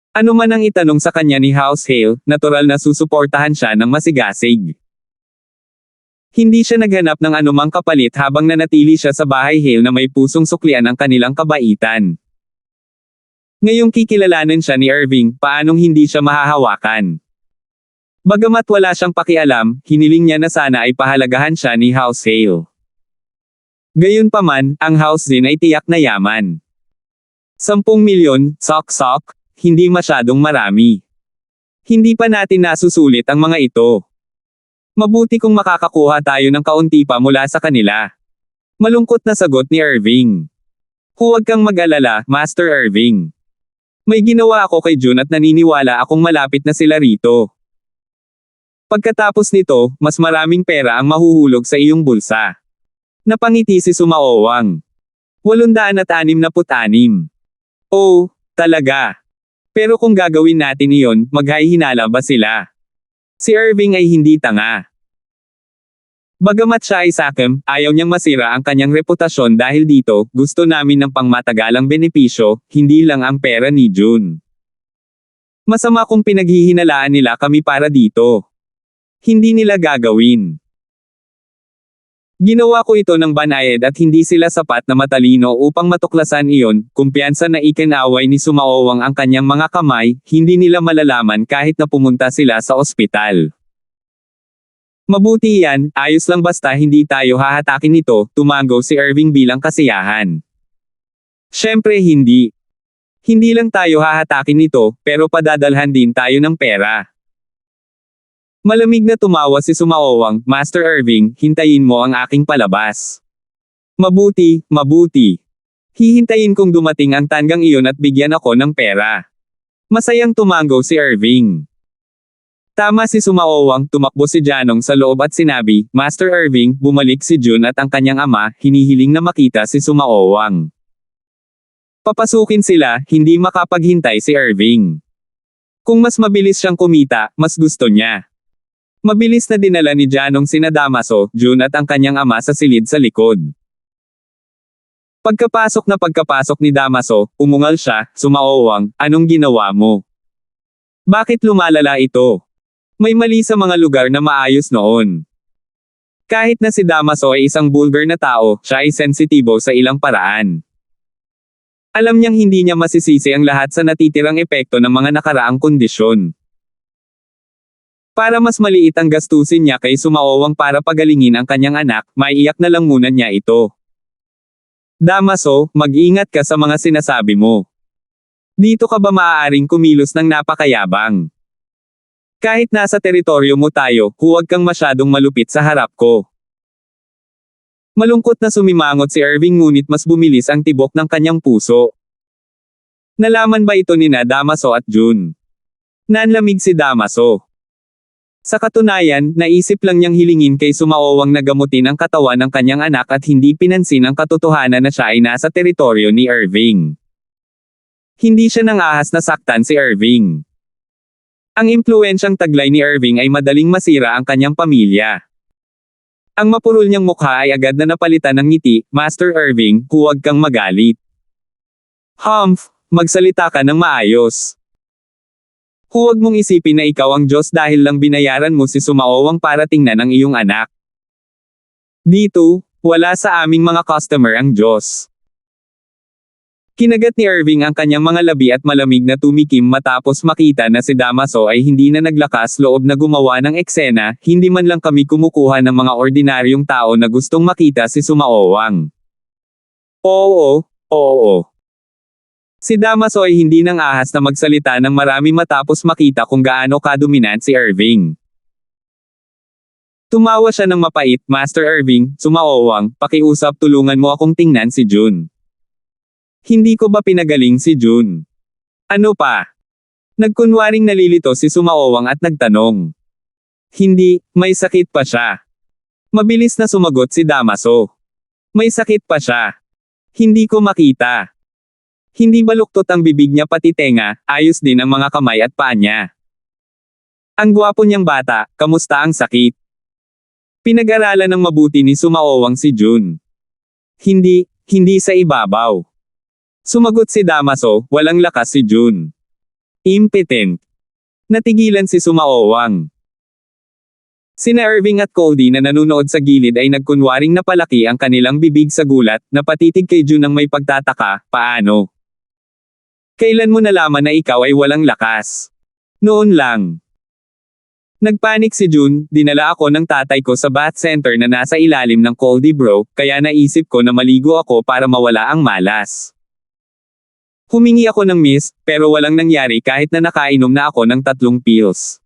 Ano man ang itanong sa kanya ni House Hale, natural na susuportahan siya ng masigasig. Hindi siya naghanap ng anumang kapalit habang nanatili siya sa bahay Hale na may pusong suklian ang kanilang kabaitan. Ngayong kikilalanin siya ni Irving, paanong hindi siya mahahawakan? Bagamat wala siyang pakialam, hiniling niya na sana ay pahalagahan siya ni House Hale. Gayunpaman, ang house din ay tiyak na yaman. 10 milyon, sok-sok, hindi masyadong marami. Hindi pa natin nasusulit ang mga ito. Mabuti kung makakakuha tayo ng kaunti pa mula sa kanila. Malungkot na sagot ni Irving. Huwag kang mag-alala, Master Irving. May ginawa ako kay June at naniniwala akong malapit na sila rito. Pagkatapos nito, mas maraming pera ang mahuhulog sa iyong bulsa. Napangiti si Sumaowang. 866. Oh, talaga. Pero kung gagawin natin iyon, maghahinala ba sila? Si Irving ay hindi tanga. Bagamat siya ay sakim, ayaw niyang masira ang kanyang reputasyon dahil dito, gusto namin ng pangmatagalang benepisyo, hindi lang ang pera ni Jun. Masama kung pinaghihinalaan nila kami para dito. Hindi nila gagawin. Ginawa ko ito ng banayad at hindi sila sapat na matalino upang matuklasan iyon, kumpiyansa na ikinaway ni Sumaowang ang kanyang mga kamay, hindi nila malalaman kahit na pumunta sila sa ospital. Mabuti yan, ayos lang basta hindi tayo hahatakin nito, tumango si Irving bilang kasiyahan. Syempre hindi. Hindi lang tayo hahatakin nito, pero padadalhan din tayo ng pera. Malamig na tumawa si Sumaowang, Master Irving, hintayin mo ang aking palabas. Mabuti, mabuti. Hihintayin kong dumating ang tanggang iyon at bigyan ako ng pera. Masayang tumango si Irving. Tama si Sumaowang, tumakbo si Janong sa loob at sinabi, Master Irving, bumalik si Jun at ang kanyang ama, hinihiling na makita si Sumaowang. Papasukin sila, hindi makapaghintay si Irving. Kung mas mabilis siyang kumita, mas gusto niya. Mabilis na dinala ni Janong sina Damaso, Jun at ang kanyang ama sa silid sa likod. Pagkapasok ni Damaso, umungal siya, Sumaowang, anong ginawa mo? Bakit lumalala ito? May mali sa mga lugar na maayos noon. Kahit na si Damaso ay isang bulgar na tao, siya ay sensitibo sa ilang paraan. Alam niyang hindi niya masisisi ang lahat sa natitirang epekto ng mga nakaraang kondisyon. Para mas maliit ang gastusin niya kay Sumaowang para pagalingin ang kanyang anak, maiiyak na lang muna niya ito. Damaso, mag-ingat ka sa mga sinasabi mo. Dito ka ba maaaring kumilos ng napakayabang? Kahit nasa teritoryo mo tayo, huwag kang masyadong malupit sa harap ko. Malungkot na sumimangot si Irving ngunit mas bumilis ang tibok ng kanyang puso. Nalaman ba ito nina Damaso at Jun? Nanlamig si Damaso. Sa katunayan, naisip lang niyang hilingin kay Sumaowang na gamutin ang katawan ng kanyang anak at hindi pinansin ang katotohanan na siya ay nasa teritoryo ni Irving. Hindi siya nang ahas na saktan si Irving. Ang impluwensyang taglay ni Irving ay madaling masira ang kanyang pamilya. Ang mapurol niyang mukha ay agad na napalitan ng ngiti, Master Irving, huwag kang magalit. Humph, magsalita ka ng maayos. Huwag mong isipin na ikaw ang Diyos dahil lang binayaran mo si Sumaowang para tingnan ang iyong anak. Dito, wala sa aming mga customer ang Diyos. Kinagat ni Irving ang kanyang mga labi at malamig na tumikim matapos makita na si Damaso ay hindi na naglakas loob na gumawa ng eksena, hindi man lang kami kumukuha ng mga ordinaryong tao na gustong makita si Sumaowang. Oo. Si Damaso ay hindi nang ahas na magsalita ng marami matapos makita kung gaano kadominant si Irving. Tumawa siya ng mapait, Master Irving, Sumaowang, pakiusap tulungan mo akong tingnan si Jun. Hindi ko ba pinagaling si Jun? Ano pa? Nagkunwaring nalilito si Sumaowang at nagtanong. Hindi, may sakit pa siya. Mabilis na sumagot si Damaso. May sakit pa siya. Hindi ko makita. Hindi baluktot ang bibig niya pati tenga, ayos din ang mga kamay at paa niya. Ang gwapo niyang bata, kamusta ang sakit? Pinag-aralan ng mabuti ni Sumaowang si Jun. Hindi sa ibabaw. Sumagot si Damaso, walang lakas si Jun. Impotent. Natigilan si Sumaowang. Sina Irving at Cody na nanunood sa gilid ay nagkunwaring napalaki ang kanilang bibig sa gulat, napatitig kay Jun ng may pagtataka, paano? Kailan mo nalaman na ikaw ay walang lakas? Noon lang. Nagpanik si Jun, dinala ako ng tatay ko sa bath center na nasa ilalim ng Cody Bro, kaya naisip ko na maligo ako para mawala ang malas. Humingi ako ng miss, pero walang nangyari kahit na nakainom na ako ng 3 pills.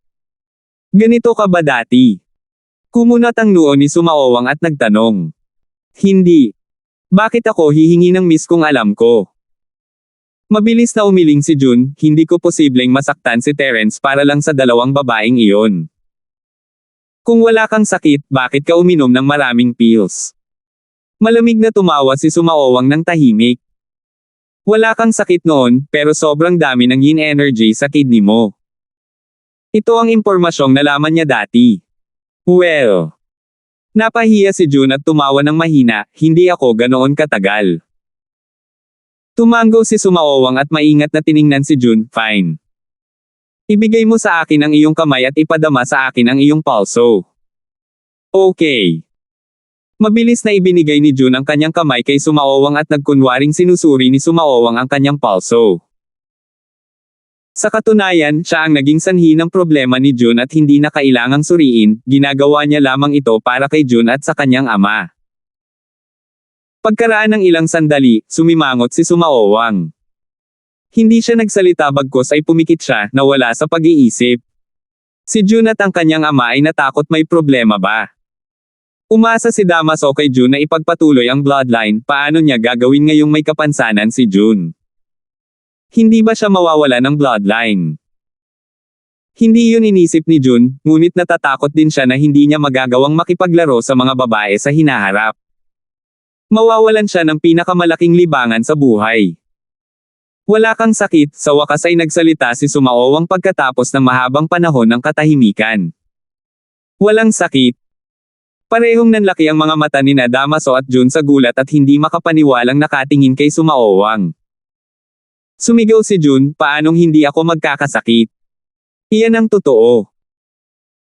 Ganito ka ba dati? Kumunat ang noo ni Sumaowang at nagtanong. Hindi. Bakit ako hihingi ng miss kung alam ko? Mabilis na umiling si Jun, hindi ko posibleng masaktan si Terence para lang sa 2 babaeng iyon. Kung wala kang sakit, bakit ka uminom ng maraming pills? Malamig na tumawa si Sumaowang ng tahimik. Wala kang sakit noon, pero sobrang dami ng yin energy sa kidney mo. Ito ang impormasyong nalaman niya dati. Well. Napahiya si Jun at tumawa ng mahina, hindi ako ganoon katagal. Tumango si Sumaowang at maingat na tiningnan si Jun, fine. Ibigay mo sa akin ang iyong kamay at ipadama sa akin ang iyong palso. Okay. Mabilis na ibinigay ni Jun ang kanyang kamay kay Sumaowang at nagkunwaring sinusuri ni Sumaowang ang kanyang palso. Sa katunayan, siya ang naging sanhi ng problema ni Jun at hindi na kailangang suriin, ginagawa niya lamang ito para kay Jun at sa kanyang ama. Pagkaraan ng ilang sandali, sumimangot si Sumaowang. Hindi siya nagsalita bagkus ay pumikit siya, nawala sa pag-iisip. Si Jun at ang kanyang ama ay natakot may problema ba. Umasa si Damaso kay Jun na ipagpatuloy ang bloodline, paano niya gagawin ngayong may kapansanan si Jun? Hindi ba siya mawawala ng bloodline? Hindi yun inisip ni Jun, ngunit natatakot din siya na hindi niya magagawang makipaglaro sa mga babae sa hinaharap. Mawawalan siya ng pinakamalaking libangan sa buhay. Wala kang sakit, sa wakas ay nagsalita si Sumaowang pagkatapos ng mahabang panahon ng katahimikan. Walang sakit. Parehong nanlaki ang mga mata ni Damaso at Jun sa gulat at hindi makapaniwalang nakatingin kay Sumaowang. Sumigaw si Jun, paanong hindi ako magkakasakit? Iyan ang totoo.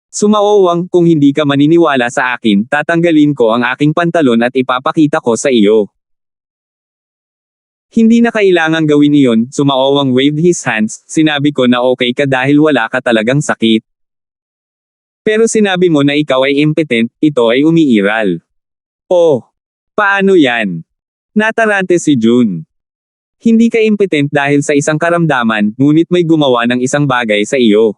Sumaowang, kung hindi ka maniniwala sa akin, tatanggalin ko ang aking pantalon at ipapakita ko sa iyo. Hindi na kailangang gawin iyon, Sumaowang waved his hands, sinabi ko na okay ka dahil wala ka talagang sakit. Pero sinabi mo na ikaw ay impotent, ito ay umiiral. Oh, paano yan? Natarante si Jun. Hindi ka impotent dahil sa isang karamdaman, ngunit may gumawa ng isang bagay sa iyo.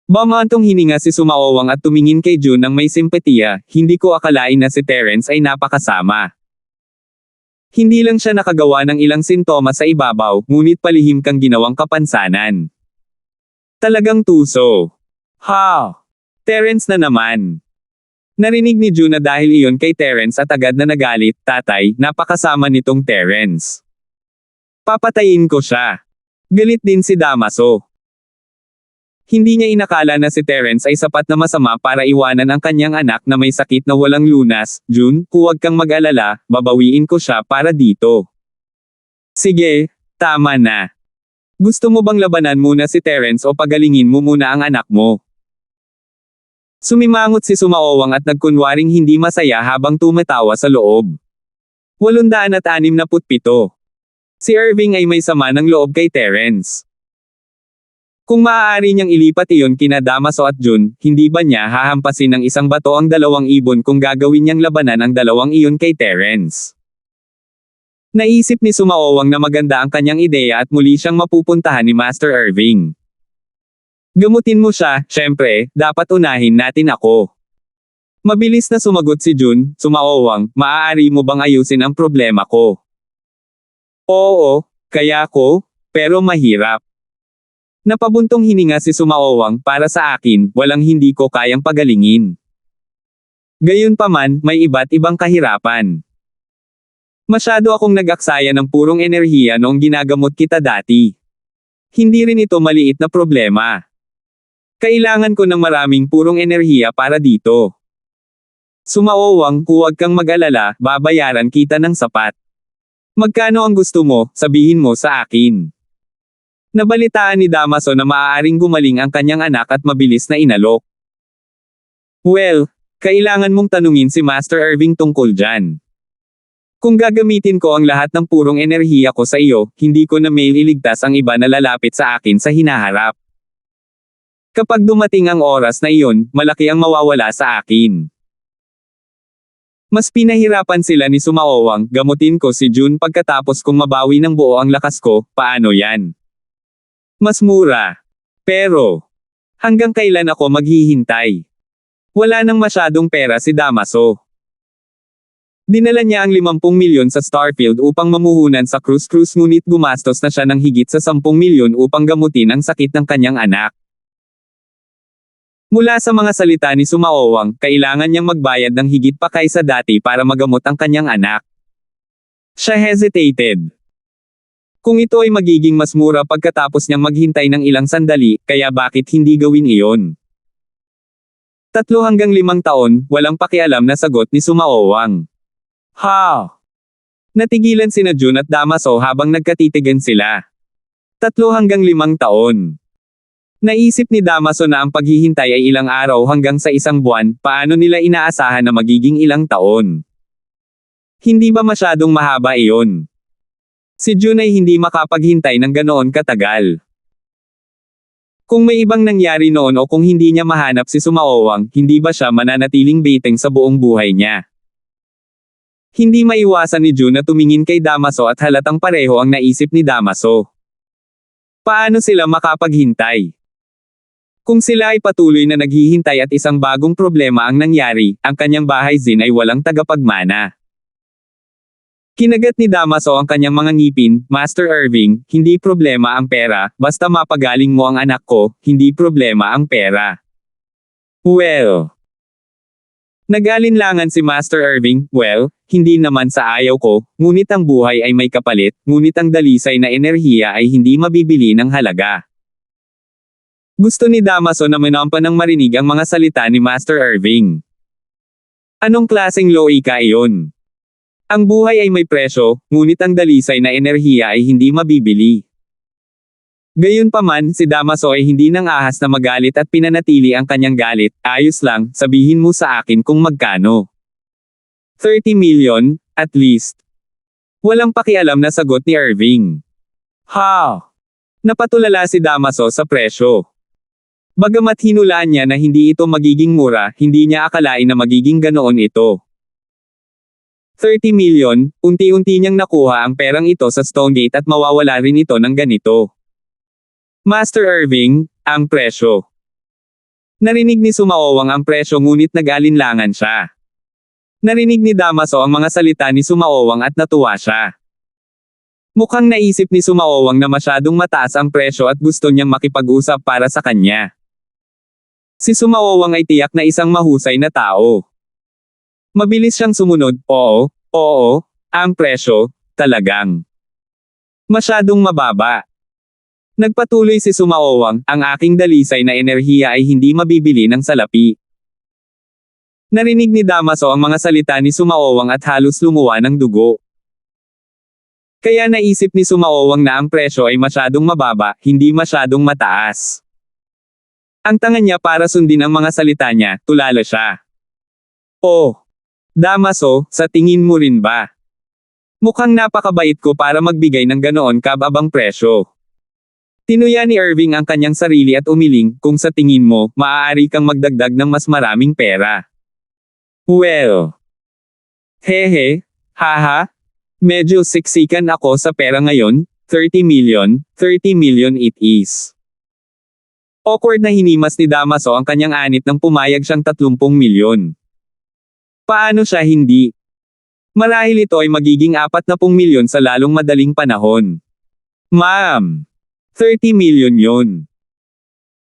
Bumantong hininga si Sumaowang at tumingin kay Jun ng may simpatiya, hindi ko akalain na si Terence ay napakasama. Hindi lang siya nakagawa ng ilang sintomas sa ibabaw, ngunit palihim kang ginawang kapansanan. Talagang tuso. Ha! Terence na naman. Narinig ni Jun na dahil iyon kay Terence at agad na nagalit, tatay, napakasama nitong Terence. Papatayin ko siya. Galit din si Damaso. Hindi niya inakala na si Terence ay sapat na masama para iwanan ang kanyang anak na may sakit na walang lunas. Jun, huwag kang mag-alala, babawiin ko siya para dito. Sige, tama na. Gusto mo bang labanan muna si Terence o pagalingin mo muna ang anak mo? Sumimangot si Sumaowang at nagkunwaring hindi masaya habang tumatawa sa loob. 867. Si Irving ay may sama ng loob kay Terence. Kung maaari niyang ilipat iyon kina Damaso at Jun, hindi ba niya hahampasin ng isang bato ang 2 ibon kung gagawin niyang labanan ang 2 iyon kay Terence? Naisip ni Sumaowang na maganda ang kanyang ideya at muli siyang mapupuntahan ni Master Irving. Gamutin mo siya, syempre, dapat unahin natin ako. Mabilis na sumagot si Jun, Sumaowang, maaari mo bang ayusin ang problema ko? Oo, kaya ko, pero mahirap. Napabuntong hininga si Sumaowang, para sa akin, walang hindi ko kayang pagalingin. Gayunpaman, may iba't ibang kahirapan. Masyado akong nag-aksaya ng purong enerhiya noong ginagamot kita dati. Hindi rin ito maliit na problema. Kailangan ko ng maraming purong enerhiya para dito. Sumaowang, huwag kang mag-alala, babayaran kita ng sapat. Magkano ang gusto mo, sabihin mo sa akin. Nabalitaan ni Damaso na maaaring gumaling ang kanyang anak at mabilis na inalok. Well, kailangan mong tanungin si Master Irving tungkol dyan. Kung gagamitin ko ang lahat ng purong enerhiya ko sa iyo, hindi ko na may iligtas ang iba na lalapit sa akin sa hinaharap. Kapag dumating ang oras na iyon, malaki ang mawawala sa akin. Mas pinahirapan sila ni Sumaowang, gamutin ko si Jun pagkatapos kong mabawi ng buo ang lakas ko, paano yan? Mas mura. Pero, hanggang kailan ako maghihintay? Wala nang masyadong pera si Damaso. Dinala niya ang 50 milyon sa Starfield upang mamuhunan sa cruise ngunit gumastos na siya ng higit sa 10 milyon upang gamutin ang sakit ng kanyang anak. Mula sa mga salita ni Sumaowang, kailangan niyang magbayad ng higit pa kaysa dati para magamot ang kanyang anak. Siya hesitated. Kung ito ay magiging mas mura pagkatapos niyang maghintay ng ilang sandali, kaya bakit hindi gawin iyon? 3 hanggang 5 taon, walang pakialam na sagot ni Sumaowang. Ha! Natigilan sina Jun at Damaso habang nagkatitigan sila. 3 hanggang 5 taon. Naisip ni Damaso na ang paghihintay ay ilang araw hanggang sa 1 buwan, paano nila inaasahan na magiging ilang taon? Hindi ba masyadong mahaba iyon? Si Jun ay hindi makapaghintay ng ganoon katagal. Kung may ibang nangyari noon o kung hindi niya mahanap si Sumaowang, hindi ba siya mananatiling beteng sa buong buhay niya? Hindi maiwasan ni Jun na tumingin kay Damaso at halatang pareho ang naisip ni Damaso. Paano sila makapaghintay? Kung sila ay patuloy na naghihintay at isang bagong problema ang nangyari, ang kanyang bahay Zin ay walang tagapagmana. Kinagat ni Damaso ang kanyang mga ngipin, Master Irving, hindi problema ang pera, basta mapagaling mo ang anak ko, hindi problema ang pera. Well. Nag-alinlangan si Master Irving, well, hindi naman sa ayaw ko, ngunit ang buhay ay may kapalit, ngunit ang dalisay na enerhiya ay hindi mabibili ng halaga. Gusto ni Damaso na manampa ng marinig ang mga salita ni Master Irving. Anong klaseng loika iyon? Ang buhay ay may presyo, ngunit ang dalisay na enerhiya ay hindi mabibili. Gayunpaman, si Damaso ay hindi nang ahas na magalit at pinanatili ang kanyang galit, ayos lang, sabihin mo sa akin kung magkano. 30 million, at least. Walang pakialam na sagot ni Irving. Ha! Napatulala si Damaso sa presyo. Bagamat hinulaan niya na hindi ito magiging mura, hindi niya akalain na magiging ganoon ito. 30 million, unti-unti niyang nakuha ang perang ito sa Stonegate at mawawala rin ito ng ganito. Master Irving, ang presyo. Narinig ni Sumaowang ang presyo ngunit nag-alinlangan siya. Narinig ni Damaso ang mga salita ni Sumaowang at natuwa siya. Mukhang naisip ni Sumaowang na masyadong mataas ang presyo at gusto niyang makipag-usap para sa kanya. Si Sumaowang ay tiyak na isang mahusay na tao. Mabilis siyang sumunod, oo, ang presyo, talagang masyadong mababa. Nagpatuloy si Sumaowang, ang aking dalisay na enerhiya ay hindi mabibili ng salapi. Narinig ni Damaso ang mga salita ni Sumaowang at halos lumuwa ng dugo. Kaya naisip ni Sumaowang na ang presyo ay masyadong mababa, hindi masyadong mataas. Ang tanga niya para sundin ang mga salita niya, tulala siya. Oh! Damaso, sa tingin mo rin ba? Mukhang napakabait ko para magbigay ng ganoon kababang presyo. Tinuya ni Irving ang kanyang sarili at umiling, kung sa tingin mo, maaari kang magdagdag ng mas maraming pera. Well. Hehe, haha. Medyo siksikan ako sa pera ngayon, 30 million it is. Awkward na hinimas ni Damaso ang kanyang anit nang pumayag siyang 30 milyon. Paano siya hindi? Marahil ito ay magiging 40 milyon sa lalong madaling panahon. Ma'am! 30 million yon.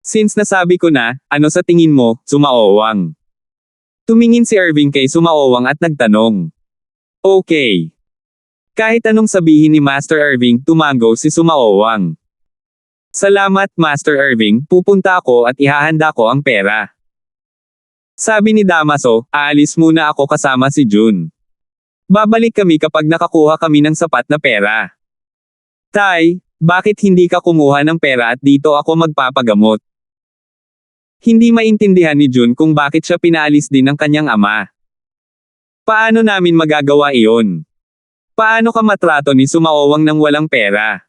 Since nasabi ko na, ano sa tingin mo, Sumaowang? Tumingin si Irving kay Sumaowang at nagtanong. Okay. Kahit anong sabihin ni Master Irving, tumango si Sumaowang. Salamat, Master Irving, pupunta ako at ihahanda ko ang pera. Sabi ni Damaso, aalis muna ako kasama si Jun. Babalik kami kapag nakakuha kami ng sapat na pera. Tay, bakit hindi ka kumuha ng pera at dito ako magpapagamot? Hindi maintindihan ni Jun kung bakit siya pinaalis din ng kanyang ama. Paano namin magagawa iyon? Paano ka matrato ni Sumaowang ng walang pera?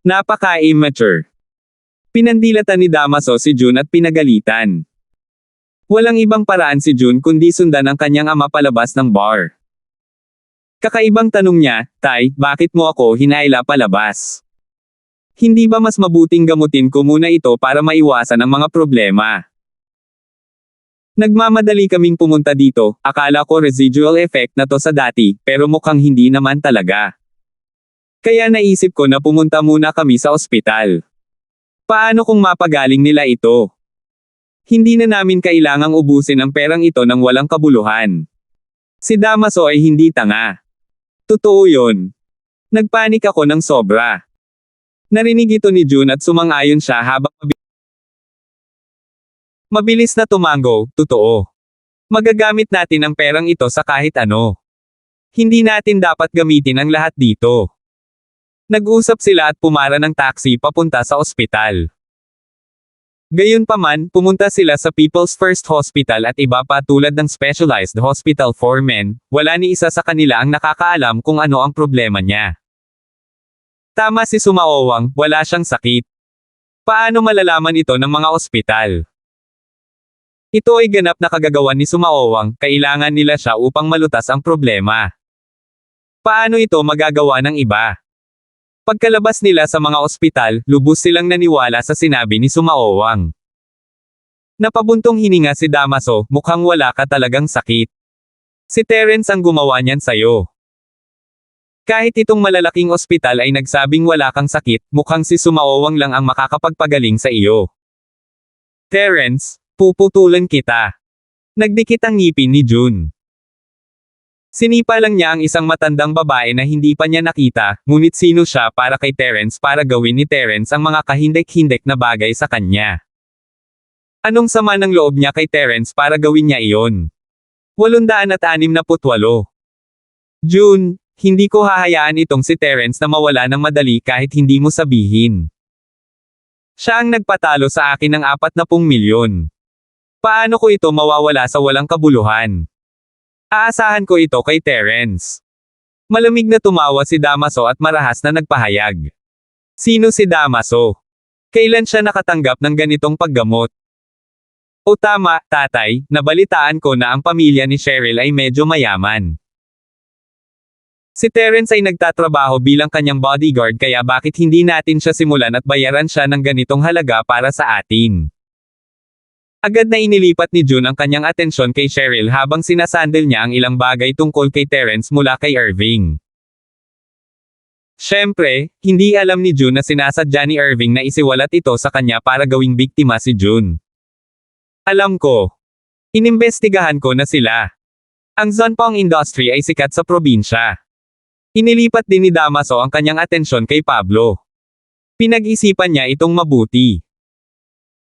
Napaka-immature. Pinandilatan ni Damaso si Jun at pinagalitan. Walang ibang paraan si Jun kundi sundan ang kanyang ama palabas ng bar. Kakaibang tanong niya, Tay, bakit mo ako hinaila palabas? Hindi ba mas mabuting gamutin ko muna ito para maiwasan ang mga problema? Nagmamadali kaming pumunta dito, akala ko residual effect na to sa dati, pero mukhang hindi naman talaga. Kaya naisip ko na pumunta muna kami sa ospital. Paano kung mapagaling nila ito? Hindi na namin kailangang ubusin ang perang ito ng walang kabuluhan. Si Damaso ay hindi tanga. Totoo yun. Nagpanik ako ng sobra. Narinig ito ni Jun at sumang-ayon siya habang Mabilis na tumango, totoo. Magagamit natin ang perang ito sa kahit ano. Hindi natin dapat gamitin ang lahat dito. Nag-usap sila at pumara ng taxi papunta sa ospital. Gayunpaman, pumunta sila sa People's First Hospital at iba pa tulad ng Specialized Hospital for Men, wala ni isa sa kanila ang nakakaalam kung ano ang problema niya. Tama si Sumaowang, wala siyang sakit. Paano malalaman ito ng mga ospital? Ito ay ganap na kagagawan ni Sumaowang, kailangan nila siya upang malutas ang problema. Paano ito magagawa ng iba? Pagkalabas nila sa mga ospital, lubos silang naniwala sa sinabi ni Sumaowang. Napabuntong hininga si Damaso, mukhang wala ka talagang sakit. Si Terence ang gumawa niyan sa'yo. Kahit itong malalaking ospital ay nagsabing wala kang sakit, mukhang si Sumaowang lang ang makakapagpagaling sa iyo. Terence, puputulan kita. Nagdikit ang ngipin ni June. Sinipa lang niya ang isang matandang babae na hindi pa niya nakita, ngunit sino siya para kay Terence para gawin ni Terence ang mga kahindek-hindek na bagay sa kanya. Anong sama ng loob niya kay Terence para gawin niya iyon? 868. June, hindi ko hahayaan itong si Terence na mawala ng madali kahit hindi mo sabihin. Siya ang nagpatalo sa akin ng 40 milyon. Paano ko ito mawawala sa walang kabuluhan? Aasahan ko ito kay Terence. Malamig na tumawa si Damaso at marahas na nagpahayag. Sino si Damaso? Kailan siya nakatanggap ng ganitong paggamot? O tama, tatay, nabalitaan ko na ang pamilya ni Cheryl ay medyo mayaman. Si Terence ay nagtatrabaho bilang kanyang bodyguard kaya bakit hindi natin siya simulan at bayaran siya ng ganitong halaga para sa atin? Agad na inilipat ni June ang kanyang atensyon kay Cheryl habang sinasandal niya ang ilang bagay tungkol kay Terence mula kay Irving. Siyempre, hindi alam ni June na sinasadya ni Irving na isiwalat ito sa kanya para gawing biktima si June. Alam ko. Inimbestigahan ko na sila. Ang Zonpong Industry ay sikat sa probinsya. Inilipat din ni Damaso ang kanyang atensyon kay Pablo. Pinag-isipan niya itong mabuti.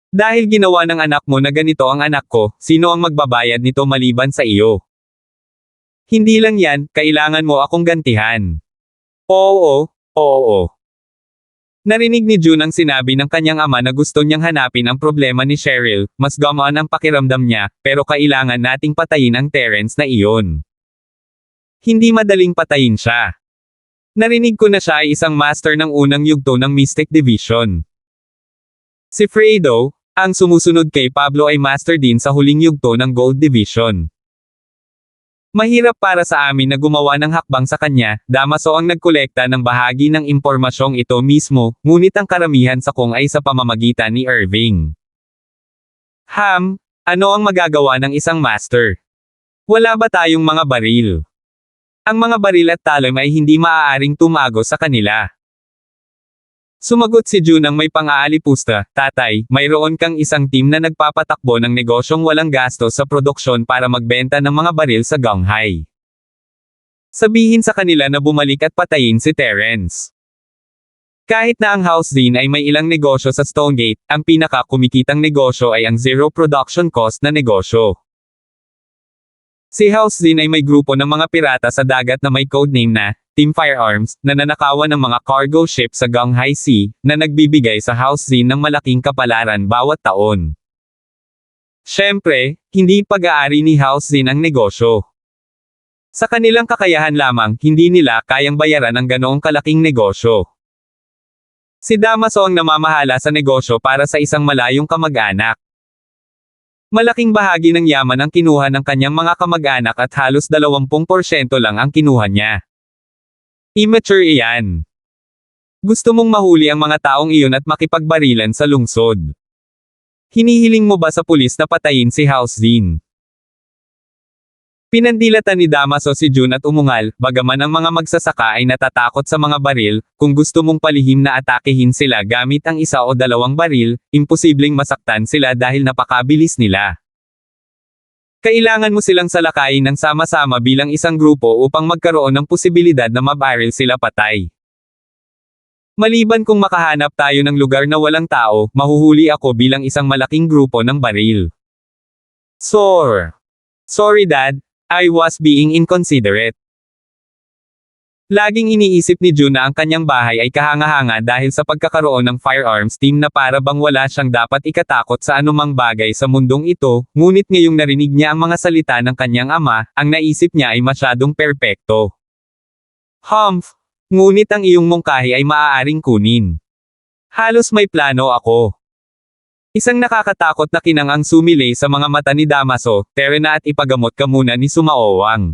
Dahil ginawa ng anak mo na ganito ang anak ko, sino ang magbabayad nito maliban sa iyo? Hindi lang yan, kailangan mo akong gantihan. Oo. Narinig ni June ang sinabi ng kanyang ama na gusto niyang hanapin ang problema ni Cheryl, mas gamaan ang pakiramdam niya, pero kailangan nating patayin ang Terence na iyon. Hindi madaling patayin siya. Narinig ko na siya ay isang master ng unang yugto ng Mystic Division. Si Fredo, ang sumusunod kay Pablo ay master din sa huling yugto ng Gold Division. Mahirap para sa amin na gumawa ng hakbang sa kanya, Damaso ang nagkolekta ng bahagi ng impormasyong ito mismo, ngunit ang karamihan sa kung ay sa pamamagitan ni Irving. Ano ang magagawa ng isang master? Wala ba tayong mga baril? Ang mga baril at talon ay hindi maaaring tumago sa kanila. Sumagot si June ng may pang-aalipusta, tatay, mayroon kang isang team na nagpapatakbo ng negosyong walang gastos sa produksyon para magbenta ng mga baril sa Gonghai. Sabihin sa kanila na bumalik at patayin si Terence. Kahit na ang House Dean ay may ilang negosyo sa Stonegate, ang pinaka-kumikitang negosyo ay ang zero production cost na negosyo. Si House Dean ay may grupo ng mga pirata sa dagat na may codename na Team Firearms, na nanakawan ng mga cargo ship sa Gonghai Sea, na nagbibigay sa House Dean ng malaking kapalaran bawat taon. Siyempre, hindi pag-aari ni House Dean ang negosyo. Sa kanilang kakayahan lamang, hindi nila kayang bayaran ang ganoong kalaking negosyo. Si Damaso ang namamahala sa negosyo para sa isang malayong kamag-anak. Malaking bahagi ng yaman ang kinuha ng kanyang mga kamag-anak at halos 20% lang ang kinuha niya. Immature iyan. Gusto mong mahuli ang mga taong iyon at makipagbarilan sa lungsod. Hinihiling mo ba sa pulis na patayin si House Dean? Pinandilatan ni Damaso si June at umungal, bagaman ang mga magsasaka ay natatakot sa mga baril, kung gusto mong palihim na atakehin sila gamit ang 1 o 2 baril, imposibleng masaktan sila dahil napakabilis nila. Kailangan mo silang salakayin ng sama-sama bilang isang grupo upang magkaroon ng posibilidad na mabaril sila patay. Maliban kung makahanap tayo ng lugar na walang tao, mahuhuli ako bilang isang malaking grupo ng baril. Sorry dad, I was being inconsiderate. Laging iniisip ni June na ang kanyang bahay ay kahanga-hanga dahil sa pagkakaroon ng firearms team na para bang wala siyang dapat ikatakot sa anumang bagay sa mundong ito, ngunit ngayong narinig niya ang mga salita ng kanyang ama, ang naisip niya ay masyadong perpekto. Humph! Ngunit ang iyong mungkahi ay maaaring kunin. Halos may plano ako. Isang nakakatakot na kinangang sumilay sa mga mata ni Damaso, tara na at ipagamot ka muna ni Sumaowang.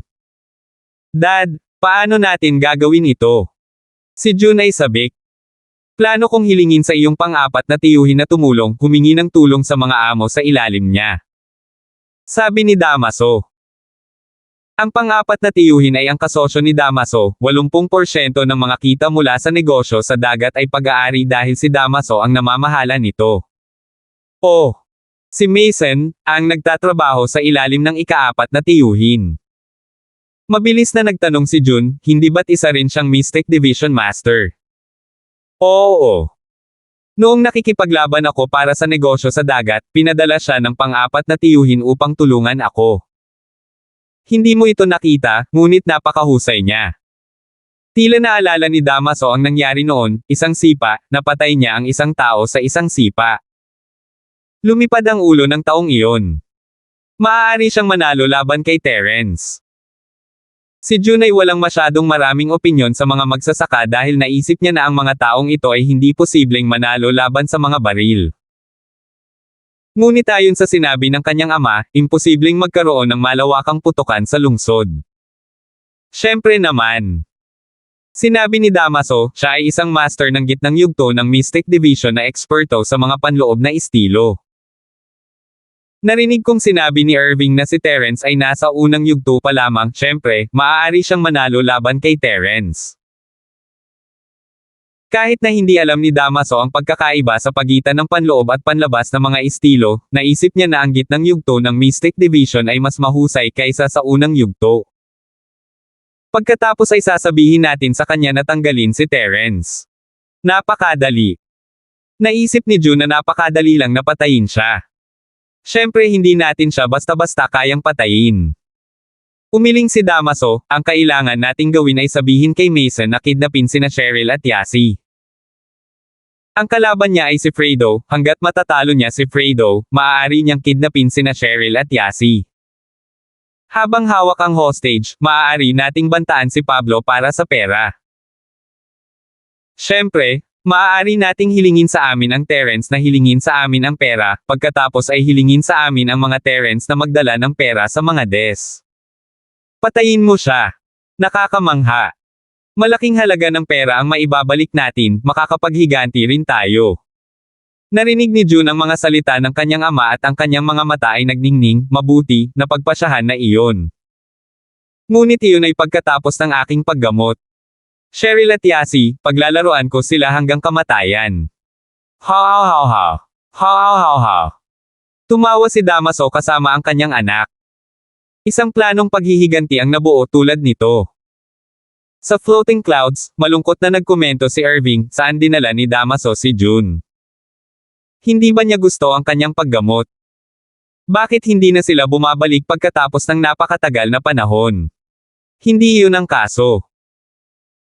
Dad, paano natin gagawin ito? Si June ay sabik. Plano kong hilingin sa iyong pang-apat na tiyuhin na tumulong, humingi ng tulong sa mga amo sa ilalim niya. Sabi ni Damaso. Ang pang-apat na tiyuhin ay ang kasosyo ni Damaso, 80% ng mga kita mula sa negosyo sa dagat ay pag-aari dahil si Damaso ang namamahala nito. Oh! Si Mason, ang nagtatrabaho sa ilalim ng ikaapat na tiyuhin. Mabilis na nagtanong si June, hindi ba't isa rin siyang Mystic Division Master? Oo. Noong nakikipaglaban ako para sa negosyo sa dagat, pinadala siya ng pang-apat na tiyuhin upang tulungan ako. Hindi mo ito nakita, ngunit napakahusay niya. Tila naalala ni Damaso ang nangyari noon, isang sipa, napatay niya ang isang tao sa isang sipa. Lumipad ang ulo ng taong iyon. Maaari siyang manalo laban kay Terence. Si June ay walang masyadong maraming opinyon sa mga magsasaka dahil naisip niya na ang mga taong ito ay hindi posibleng manalo laban sa mga baril. Ngunit ayon sa sinabi ng kanyang ama, imposibleng magkaroon ng malawakang putukan sa lungsod. Siyempre naman. Sinabi ni Damaso, siya ay isang master ng gitnang yugto ng Mystic Division na eksperto sa mga panloob na estilo. Narinig kong sinabi ni Irving na si Terence ay nasa unang yugto pa lamang, siyempre, maaari siyang manalo laban kay Terence. Kahit na hindi alam ni Damaso ang pagkakaiba sa pagitan ng panloob at panlabas na mga estilo, naisip niya na ang gitnang yugto ng Mystic Division ay mas mahusay kaysa sa unang yugto. Pagkatapos ay sasabihin natin sa kanya na tanggalin si Terence. Napakadali. Naisip ni June na napakadali lang na patayin siya. Siyempre hindi natin siya basta-basta kayang patayin. Umiling si Damaso, ang kailangan nating gawin ay sabihin kay Mason na kidnapin sina Cheryl at Yasi. Ang kalaban niya ay si Fredo, hanggat matatalo niya si Fredo, maaari niyang kidnapin sina Cheryl at Yasi. Habang hawak ang hostage, maaari nating bantaan si Pablo para sa pera. Siyempre, maaari nating hilingin sa amin ang Terence na hilingin sa amin ang pera, pagkatapos ay hilingin sa amin ang mga Terence na magdala ng pera sa mga des. Patayin mo siya. Nakakamangha. Malaking halaga ng pera ang maibabalik natin, makakapaghiganti rin tayo. Narinig ni June ang mga salita ng kanyang ama at ang kanyang mga mata ay nagningning, mabuti, napagpasyahan na iyon. Ngunit iyon ay pagkatapos ng aking paggamot. Cheryl at Yasi, paglalaroan ko sila hanggang kamatayan. Ha. Tumawa si Damaso kasama ang kanyang anak. Isang planong paghihiganti ang nabuo tulad nito. Sa Floating Clouds, malungkot na nagkomento si Irving, saan dinala ni Damaso si June. Hindi ba niya gusto ang kanyang paggamot? Bakit hindi na sila bumabalik pagkatapos ng napakatagal na panahon? Hindi iyon ang kaso.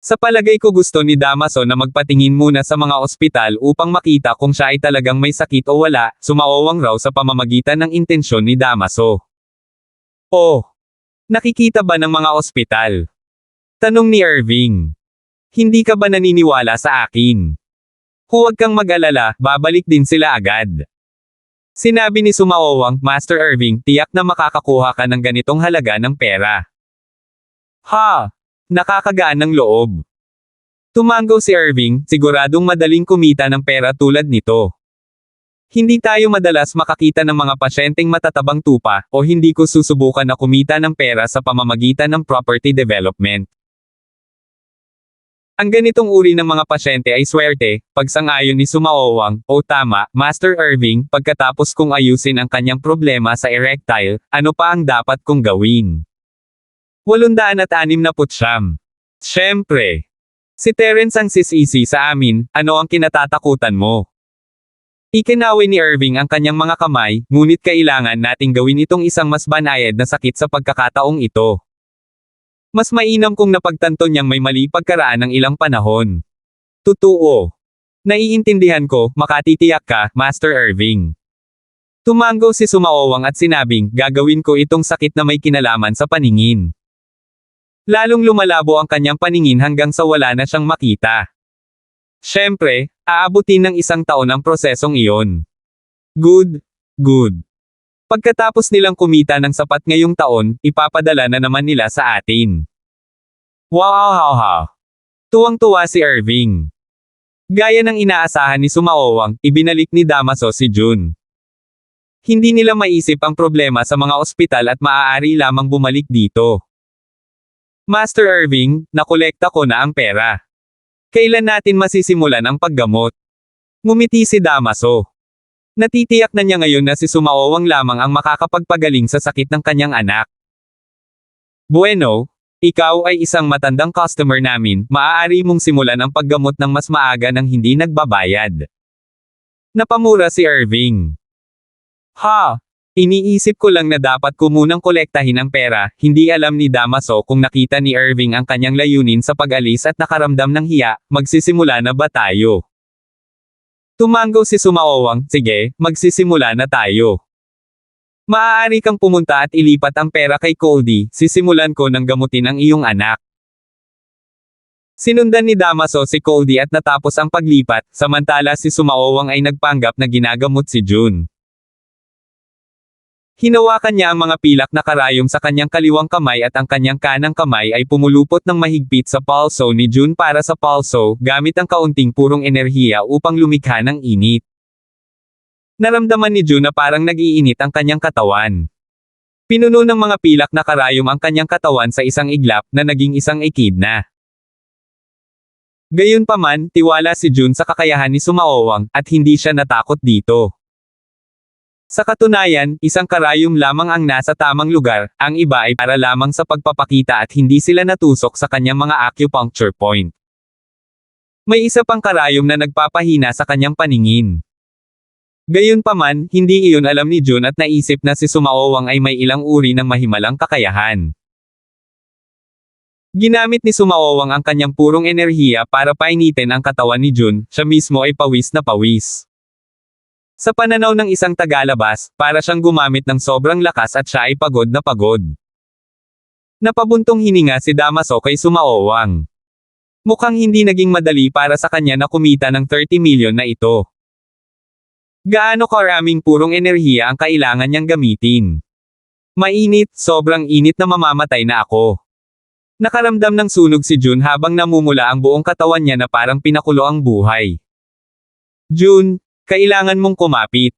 Sa palagay ko gusto ni Damaso na magpatingin muna sa mga ospital upang makita kung siya ay talagang may sakit o wala, sumaowang raw sa pamamagitan ng intensyon ni Damaso. Oh! Nakikita ba ng mga ospital? Tanong ni Irving. Hindi ka ba naniniwala sa akin? Huwag kang mag-alala, babalik din sila agad. Sinabi ni Sumaowang, Master Irving, tiyak na makakakuha ka ng ganitong halaga ng pera. Ha! Nakakagaan ng loob. Tumango si Irving, siguradong madaling kumita ng pera tulad nito. Hindi tayo madalas makakita ng mga pasyenteng matatabang tupa, o hindi ko susubukan na kumita ng pera sa pamamagitan ng property development. Ang ganitong uri ng mga pasyente ay swerte, pagsang-ayon ni Sumaowang, o tama, Master Irving, pagkatapos kong ayusin ang kanyang problema sa erectile, ano pa ang dapat kong gawin? 869. Siyempre. Si Terence ang sisisi sa amin, ano ang kinatatakutan mo? Ikinaway ni Irving ang kanyang mga kamay, ngunit kailangan nating gawin itong isang mas banayad na sakit sa pagkakataong ito. Mas mainam kung napagtanto niyang may mali pagkaraan ng ilang panahon. Totoo. Naiintindihan ko, makatitiyak ka, Master Irving. Tumango si Sumaowang at sinabing, gagawin ko itong sakit na may kinalaman sa paningin. Lalong lumalabo ang kanyang paningin hanggang sa wala na siyang makita. Siyempre, aabutin ng 1 taon ang prosesong iyon. Good. Pagkatapos nilang kumita ng sapat ngayong taon, ipapadala na naman nila sa atin. Wow! Tuwang-tuwa si Irving. Gaya ng inaasahan ni Sumaowang, ibinalik ni Damaso si Jun. Hindi nila maisip ang problema sa mga ospital at maaari lamang bumalik dito. Master Irving, nakolekta ko na ang pera. Kailan natin masisimulan ang paggamot? Ngumiti si Damaso. Natitiyak na niya ngayon na si Sumaowang lamang ang makakapagpagaling sa sakit ng kanyang anak. Bueno, ikaw ay isang matandang customer namin, maaari mong simulan ang paggamot ng mas maaga nang hindi nagbabayad. Napamura si Irving. Iniisip ko lang na dapat ko munang kolektahin ang pera, hindi alam ni Damaso kung nakita ni Irving ang kanyang layunin sa pag-alis at nakaramdam ng hiya, magsisimula na ba tayo? Tumango si Sumaowang, sige, magsisimula na tayo. Maaari kang pumunta at ilipat ang pera kay Coldy, sisimulan ko ng gamutin ang iyong anak. Sinundan ni Damaso si Coldy at natapos ang paglipat, samantala si Sumaowang ay nagpanggap na ginagamot si Jun. Hinawakan niya ang mga pilak na karayom sa kanyang kaliwang kamay at ang kanyang kanang kamay ay pumulupot ng mahigpit sa pulso ni Jun para sa pulso, gamit ang kaunting purong enerhiya upang lumikha ng init. Naramdaman ni Jun na parang nag-iinit ang kanyang katawan. Pinuno ng mga pilak na karayom ang kanyang katawan sa isang iglap na naging isang ekidna. Gayunpaman, tiwala si Jun sa kakayahan ni Sumaowang, at hindi siya natakot dito. Sa katunayan, isang karayom lamang ang nasa tamang lugar, ang iba ay para lamang sa pagpapakita at hindi sila natusok sa kanyang mga acupuncture point. May isa pang karayom na nagpapahina sa kanyang paningin. Gayunpaman, hindi iyon alam ni Jun at naisip na si Sumaowang ay may ilang uri ng mahimalang kakayahan. Ginamit ni Sumaowang ang kanyang purong enerhiya para painitin ang katawan ni Jun, siya mismo ay pawis na pawis. Sa pananaw ng isang tagalabas, para siyang gumamit ng sobrang lakas at siya ay pagod na pagod. Napabuntong hininga si Damaso kay Sumaowang. Mukhang hindi naging madali para sa kanya na kumita ng 30 milyon na ito. Gaano karaming purong enerhiya ang kailangan niyang gamitin? Mainit, sobrang init na mamamatay na ako. Nakaramdam ng sunog si Jun habang namumula ang buong katawan niya na parang pinakulo ang buhay. Jun, kailangan mong kumapit.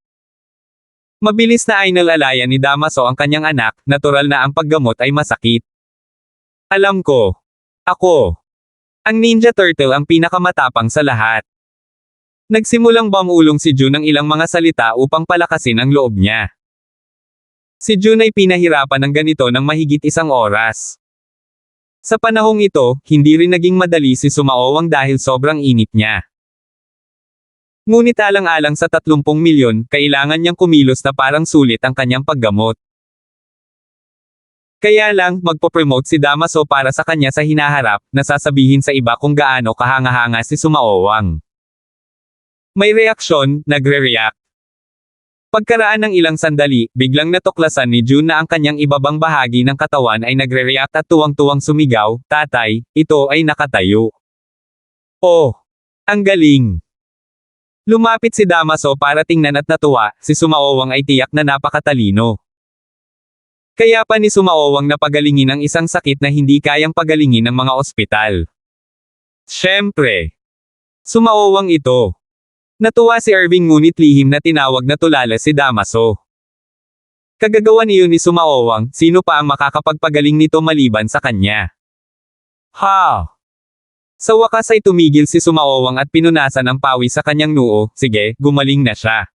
Mabilis na inalalayan ni Damaso ang kanyang anak, natural na ang paggamot ay masakit. Alam ko. Ako. Ang Ninja Turtle ang pinakamatapang sa lahat. Nagsimulang bangulong si Jun ng ilang mga salita upang palakasin ang loob niya. Si Jun ay pinahirapan ng ganito ng mahigit 1 oras. Sa panahong ito, hindi rin naging madali si Sumaowang dahil sobrang init niya. Ngunit alang-alang sa 30 milyon, kailangan niyang kumilos na parang sulit ang kanyang paggamot. Kaya lang, magpo-promote si Damaso para sa kanya sa hinaharap, nasasabihin sa iba kung gaano kahanga-hanga si Sumaowang. May reaksyon, nagre-react. Pagkaraan ng ilang sandali, biglang natuklasan ni Jun na ang kanyang ibabang bahagi ng katawan ay nagre-react at tuwang-tuwang sumigaw, "Tatay, ito ay nakatayo." Oh! Ang galing! Lumapit si Damaso para tingnan at natuwa, si Sumaowang ay tiyak na napakatalino. Kaya pa ni Sumaowang na pagalingin ang isang sakit na hindi kayang pagalingin ng mga ospital. Siyempre! Sumaowang ito. Natuwa si Irving ngunit lihim na tinawag na tulala si Damaso. Kagagawan iyon ni Sumaowang, sino pa ang makakapagpagaling nito maliban sa kanya? Sa wakas ay tumigil si Sumaowang at pinunasan ang pawis sa kanyang noo, sige, gumaling na siya.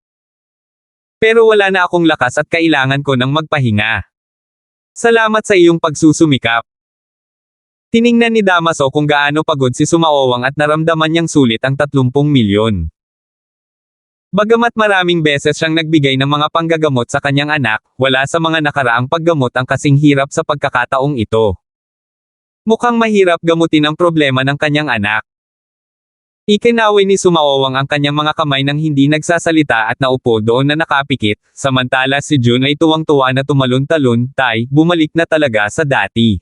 Pero wala na akong lakas at kailangan ko ng magpahinga. Salamat sa iyong pagsusumikap. Tiningnan ni Damaso kung gaano pagod si Sumaowang at naramdaman niyang sulit ang 30 milyon. Bagamat maraming beses siyang nagbigay ng mga panggagamot sa kanyang anak, wala sa mga nakaraang paggamot ang kasing hirap sa pagkakataong ito. Mukhang mahirap gamutin ang problema ng kanyang anak. Ikinaway ni Sumaowang ang kanyang mga kamay nang hindi nagsasalita at naupo doon na nakapikit, samantala si Jun ay tuwang-tuwa na tumalon-talon, bumalik na talaga sa dati.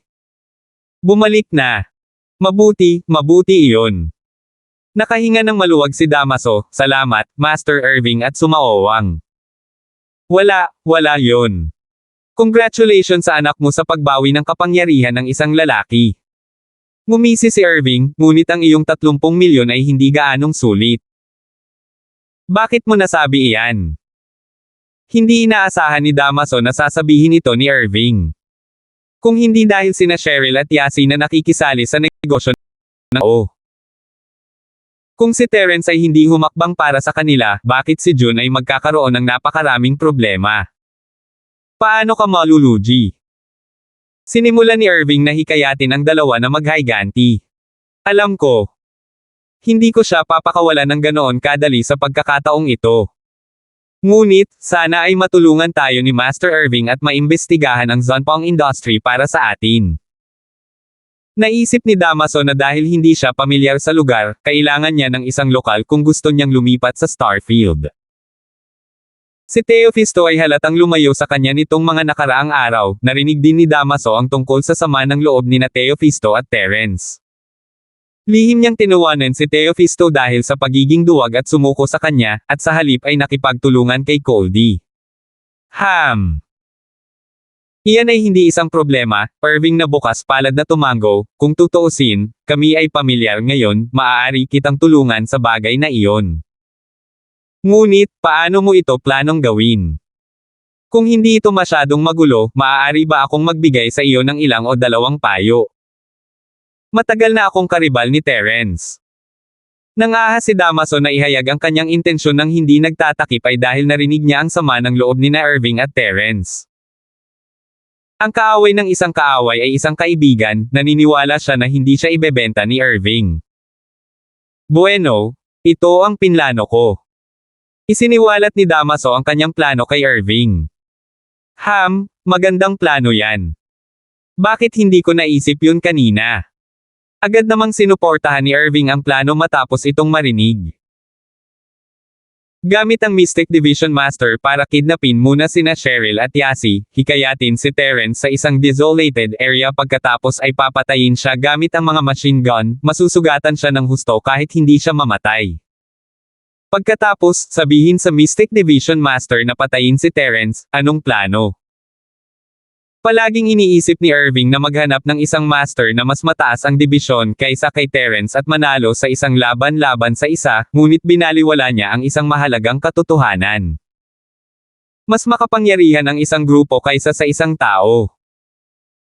Bumalik na. Mabuti iyon. Nakahinga ng maluwag si Damaso, salamat, Master Irving at Sumaowang. Wala yon. Congratulations sa anak mo sa pagbawi ng kapangyarihan ng isang lalaki. Ngumisi si Irving, ngunit ang iyong 30 milyon ay hindi gaanong sulit. Bakit mo nasabi iyan? Hindi inaasahan ni Damaso na sasabihin ito ni Irving. Kung hindi dahil sina Cheryl at Yasi na nakikisali sa negosyo ng Kung si Terence ay hindi humakbang para sa kanila, bakit si Jun ay magkakaroon ng napakaraming problema? Paano ka malulugi? Sinimulan ni Irving na hikayatin ang dalawa na maghiganti. Alam ko. Hindi ko siya papakawalan ng ganoon kadali sa pagkakataong ito. Ngunit, sana ay matulungan tayo ni Master Irving at maimbestigahan ang Zanpong Industry para sa atin. Naisip ni Damaso na dahil hindi siya pamilyar sa lugar, kailangan niya ng isang lokal kung gusto niyang lumipat sa Starfield. Si Teofisto ay halatang lumayo sa kanya nitong mga nakaraang araw, narinig din ni Damaso ang tungkol sa sama ng loob ni na Teofisto at Terence. Lihim niyang tinuwanan si Teofisto dahil sa pagiging duwag at sumuko sa kanya, at sa halip ay nakipagtulungan kay Coldy. Iyan ay hindi isang problema, Irving na bukas palad na tumango, kung tutuusin, kami ay pamilyar ngayon, maaari kitang tulungan sa bagay na iyon. Ngunit, paano mo ito planong gawin? Kung hindi ito masyadong magulo, maaari ba akong magbigay sa iyo ng ilang o dalawang payo? Matagal na akong karibal ni Terence. Nangahas si Damaso na ihayag ang kanyang intensyon nang hindi nagtatakip ay dahil narinig niya ang sama ng loob ni na Irving at Terence. Ang kaaway ng isang kaaway ay isang kaibigan, naniniwala siya na hindi siya ibebenta ni Irving. Bueno, ito ang pinlano ko. Isiniwalat ni Damaso ang kanyang plano kay Irving. Magandang plano yan. Bakit hindi ko naisip yun kanina? Agad namang sinuportahan ni Irving ang plano matapos itong marinig. Gamit ang Mystic Division Master para kidnapin muna sina Cheryl at Yasi, hikayatin si Terence sa isang desolated area pagkatapos ay papatayin siya gamit ang mga machine gun, masusugatan siya ng husto kahit hindi siya mamatay. Pagkatapos, sabihin sa Mystic Division Master na patayin si Terence, anong plano? Palaging iniisip ni Irving na maghanap ng isang master na mas mataas ang dibisyon kaysa kay Terence at manalo sa isang laban-laban sa isa, ngunit binaliwala niya ang isang mahalagang katotohanan. Mas makapangyarihan ang isang grupo kaysa sa isang tao.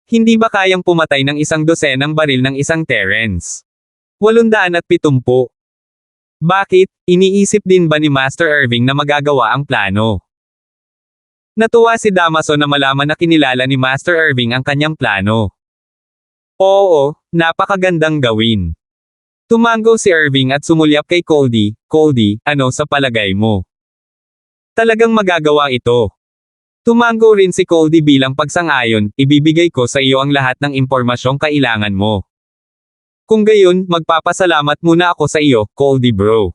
Hindi ba kayang pumatay ng isang dosenang baril ng isang Terence? 870. Bakit, iniisip din ba ni Master Irving na magagawa ang plano? Natuwa si Damaso na malaman na kinilala ni Master Irving ang kanyang plano. Oo, napakagandang gawin. Tumango si Irving at sumulyap kay Coldy, ano sa palagay mo? Talagang magagawa ito. Tumango rin si Coldy bilang pagsang-ayon, ibibigay ko sa iyo ang lahat ng impormasyong kailangan mo. Kung gayon, magpapasalamat muna ako sa iyo, Coldy bro.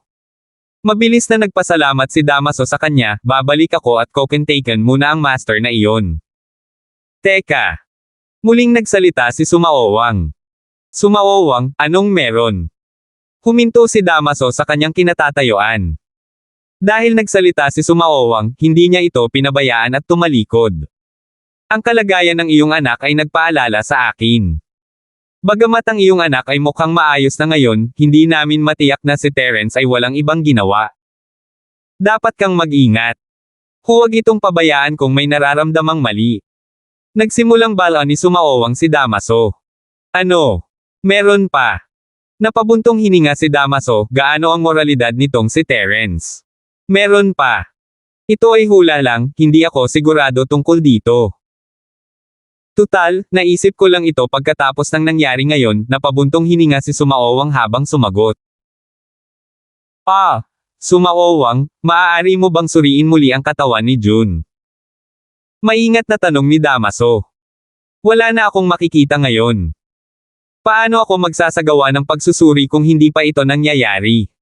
Mabilis na nagpasalamat si Damaso sa kanya, babalik ako at kokentaken muna ang master na iyon. Teka. Muling nagsalita si Sumaowang. Sumaowang, anong meron? Huminto si Damaso sa kanyang kinatatayuan. Dahil nagsalita si Sumaowang, hindi niya ito pinabayaan at tumalikod. Ang kalagayan ng iyong anak ay nagpaalala sa akin. Bagamat ang iyong anak ay mukhang maayos na ngayon, hindi namin matiyak na si Terence ay walang ibang ginawa. Dapat kang mag-ingat. Huwag itong pabayaan kung may nararamdamang mali. Nagsimulang balon ni Sumaowang si Damaso. Ano? Meron pa. Napabuntong hininga si Damaso, gaano ang moralidad nitong si Terence? Meron pa. Ito ay hula lang, hindi ako sigurado tungkol dito. Tutal, naisip ko lang ito pagkatapos ng nangyari ngayon, napabuntong hininga si Sumaowang habang sumagot. Sumaowang, maaari mo bang suriin muli ang katawan ni Jun? Maingat na tanong ni Damaso. Wala na akong makikita ngayon. Paano ako magsasagawa ng pagsusuri kung hindi pa ito nangyayari?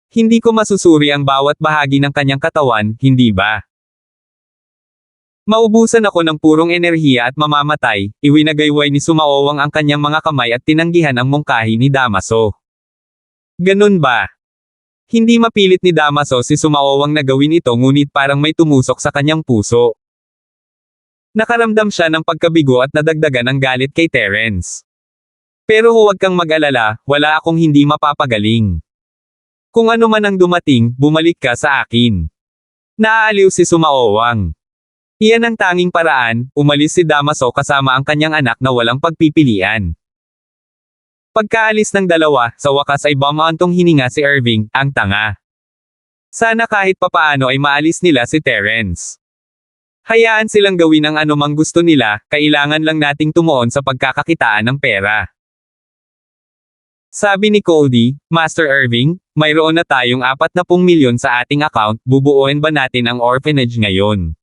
Hindi ko masusuri ang bawat bahagi ng kanyang katawan, hindi ba? Maubusan ako ng purong enerhiya at mamamatay, iwinagayway ni Sumaowang ang kanyang mga kamay at tinanggihan ang mungkahi ni Damaso. Ganun ba? Hindi mapilit ni Damaso si Sumaowang na gawin ito ngunit parang may tumusok sa kanyang puso. Nakaramdam siya ng pagkabigo at nadagdagan ng galit kay Terence. Pero huwag kang mag-alala, wala akong hindi mapapagaling. Kung ano man ang dumating, bumalik ka sa akin. Naaaliw si Sumaowang. Iyan ang tanging paraan, umalis si Damaso kasama ang kanyang anak na walang pagpipilian. Pagkaalis ng dalawa, sa wakas ay bumantong hininga si Irving, ang tanga. Sana kahit papaano ay maalis nila si Terence. Hayaan silang gawin ang anumang gusto nila, kailangan lang nating tumuon sa pagkakakitaan ng pera. Sabi ni Cody, Master Irving, mayroon na tayong 40 milyon sa ating account, bubuuin ba natin ang orphanage ngayon?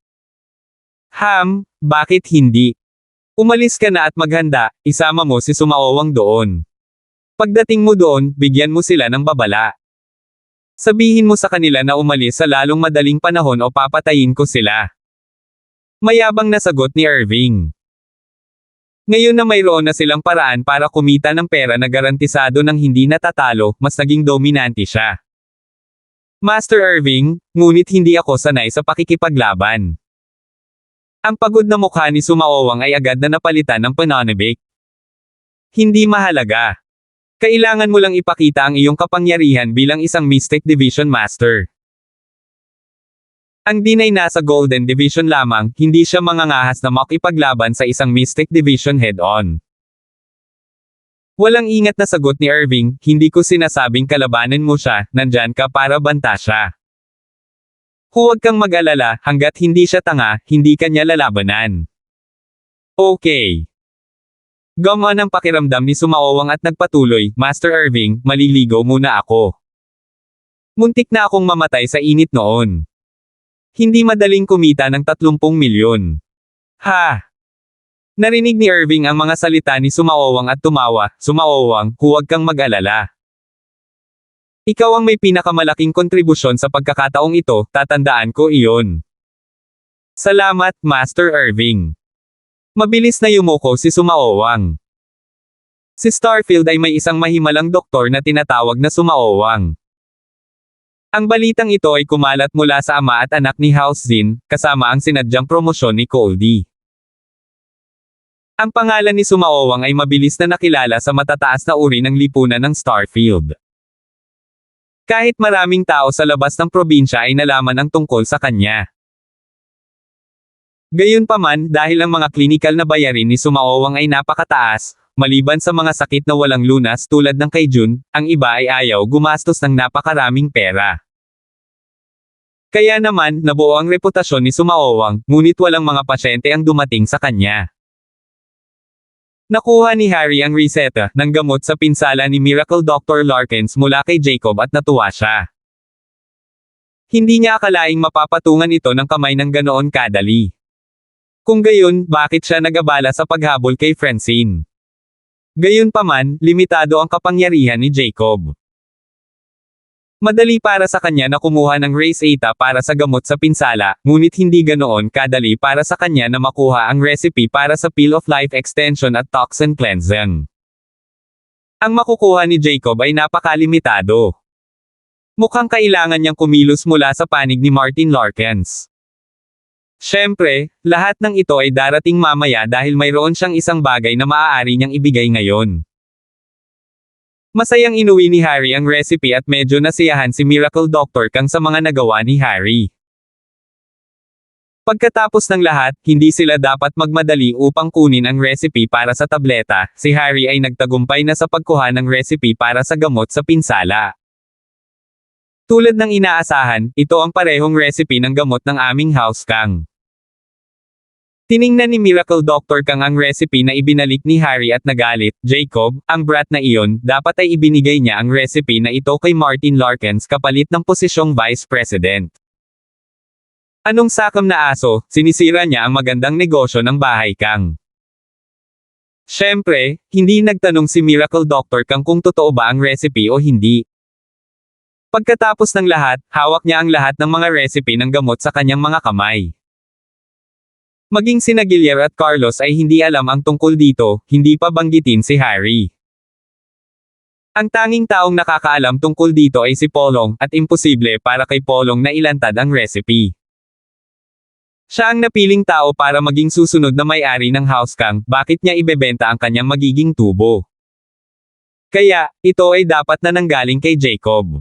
Bakit hindi? Umalis ka na at maghanda, isama mo si Sumaowang doon. Pagdating mo doon, bigyan mo sila ng babala. Sabihin mo sa kanila na umalis sa lalong madaling panahon o papatayin ko sila. Mayabang na sagot ni Irving. Ngayon na mayroon na silang paraan para kumita ng pera na garantisado ng hindi natatalo, mas naging dominante siya. Master Irving, ngunit hindi ako sanay sa pakikipaglaban. Ang pagod na mukha ni Sumaowang ay agad na napalitan ng pananabik. Hindi mahalaga. Kailangan mo lang ipakita ang iyong kapangyarihan bilang isang Mystic Division Master. Ang Dean ay nasa Golden Division lamang, hindi siya mangangahas na makipaglaban sa isang Mystic Division head-on. Walang ingat na sagot ni Irving, hindi ko sinasabing kalabanin mo siya, nandyan ka para banta siya. Huwag kang mag-alala, hanggat hindi siya tanga, hindi kanya lalabanan. Okay. Gumaan ang pakiramdam ni Sumaowang at nagpatuloy, Master Irving, maliligo muna ako. Muntik na akong mamatay sa init noon. Hindi madaling kumita ng 30 milyon. Narinig ni Irving ang mga salita ni Sumaowang at tumawa, Sumaowang, huwag kang mag-alala. Ikaw ang may pinakamalaking kontribusyon sa pagkakataong ito, tatandaan ko iyon. Salamat, Master Irving. Mabilis na yumuko si Sumaowang. Si Starfield ay may isang mahimalang doktor na tinatawag na Sumaowang. Ang balitang ito ay kumalat mula sa ama at anak ni House Zin, kasama ang sinadyang promosyon ni Cody. Ang pangalan ni Sumaowang ay mabilis na nakilala sa matataas na uri ng lipunan ng Starfield. Kahit maraming tao sa labas ng probinsya ay nalaman ang tungkol sa kanya. Gayunpaman, dahil ang mga klinikal na bayarin ni Sumaowang ay napakataas, maliban sa mga sakit na walang lunas tulad ng kay Jun, ang iba ay ayaw gumastos ng napakaraming pera. Kaya naman, nabuo ang reputasyon ni Sumaowang, ngunit walang mga pasyente ang dumating sa kanya. Nakuha ni Harry ang reseta ng gamot sa pinsala ni Miracle Dr. Larkins mula kay Jacob at natuwa siya. Hindi niya akalaing mapapatungan ito ng kamay ng ganoon kadali. Kung gayon, bakit siya nag-abala sa paghabol kay Francine? Gayunpaman, limitado ang kapangyarihan ni Jacob. Madali para sa kanya na kumuha ng Race Eta para sa gamot sa pinsala, ngunit hindi ganoon kadali para sa kanya na makuha ang recipe para sa Peel of Life Extension at Toxin Cleansing. Ang makukuha ni Jacob ay napakalimitado. Mukhang kailangan niyang kumilos mula sa panig ni Martin Larkins. Siyempre, lahat ng ito ay darating mamaya dahil mayroon siyang isang bagay na maaari niyang ibigay ngayon. Masayang inuwi ni Harry ang recipe at medyo nasiyahan si Miracle Doctor Kang sa mga nagawa ni Harry. Pagkatapos ng lahat, hindi sila dapat magmadali upang kunin ang recipe para sa tableta, si Harry ay nagtagumpay na sa pagkuha ng recipe para sa gamot sa pinsala. Tulad ng inaasahan, ito ang parehong recipe ng gamot ng aming House Kang. Tiningnan ni Miracle Doctor Kang ang recipe na ibinalik ni Harry at nagalit. Jacob, ang brat na iyon, dapat ay ibinigay niya ang recipe na ito kay Martin Larkins kapalit ng posisyong Vice President. Anong sakam na aso, sinisira niya ang magandang negosyo ng bahay Kang. Siyempre, hindi nagtanong si Miracle Doctor Kang kung totoo ba ang recipe o hindi. Pagkatapos ng lahat, hawak niya ang lahat ng mga recipe ng gamot sa kanyang mga kamay. Maging sina Guillermo at Carlos ay hindi alam ang tungkol dito, hindi pa banggitin si Harry. Ang tanging taong nakakaalam tungkol dito ay si Polong, at imposible para kay Polong na ilantad ang recipe. Siya ang napiling tao para maging susunod na may-ari ng House Kang, bakit niya ibebenta ang kanyang magiging tubo? Kaya, ito ay dapat na nanggaling kay Jacob.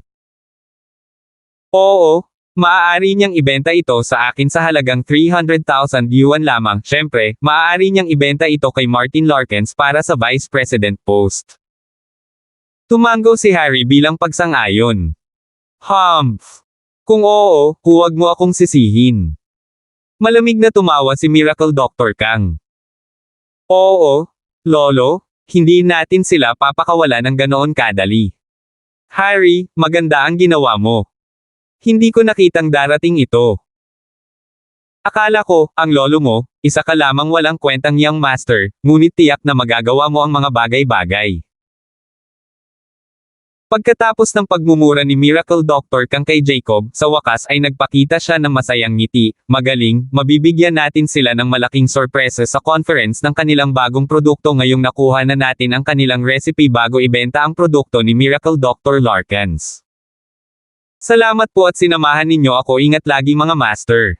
Oo, maaari niyang ibenta ito sa akin sa halagang 300,000 yuan lamang. Siyempre, maaari niyang ibenta ito kay Martin Larkins para sa Vice President post. Tumango si Harry bilang pagsang-ayon. Humph! Kung oo, huwag mo akong sisihin. Malamig na tumawa si Miracle Doctor Kang. Oo, Lolo, hindi natin sila papakawalan ng ganoon kadali. Harry, maganda ang ginawa mo. Hindi ko nakitang darating ito. Akala ko, ang lolo mo, isa ka lamang walang kwentang young master, ngunit tiyak na magagawa mo ang mga bagay-bagay. Pagkatapos ng pagmumura ni Miracle Doctor Kang kay Jacob, sa wakas ay nagpakita siya ng masayang ngiti. Magaling, mabibigyan natin sila ng malaking sorpresa sa conference ng kanilang bagong produkto ngayong nakuha na natin ang kanilang recipe bago ibenta ang produkto ni Miracle Dr. Larkins. Salamat po at sinamahan ninyo ako, ingat lagi mga master.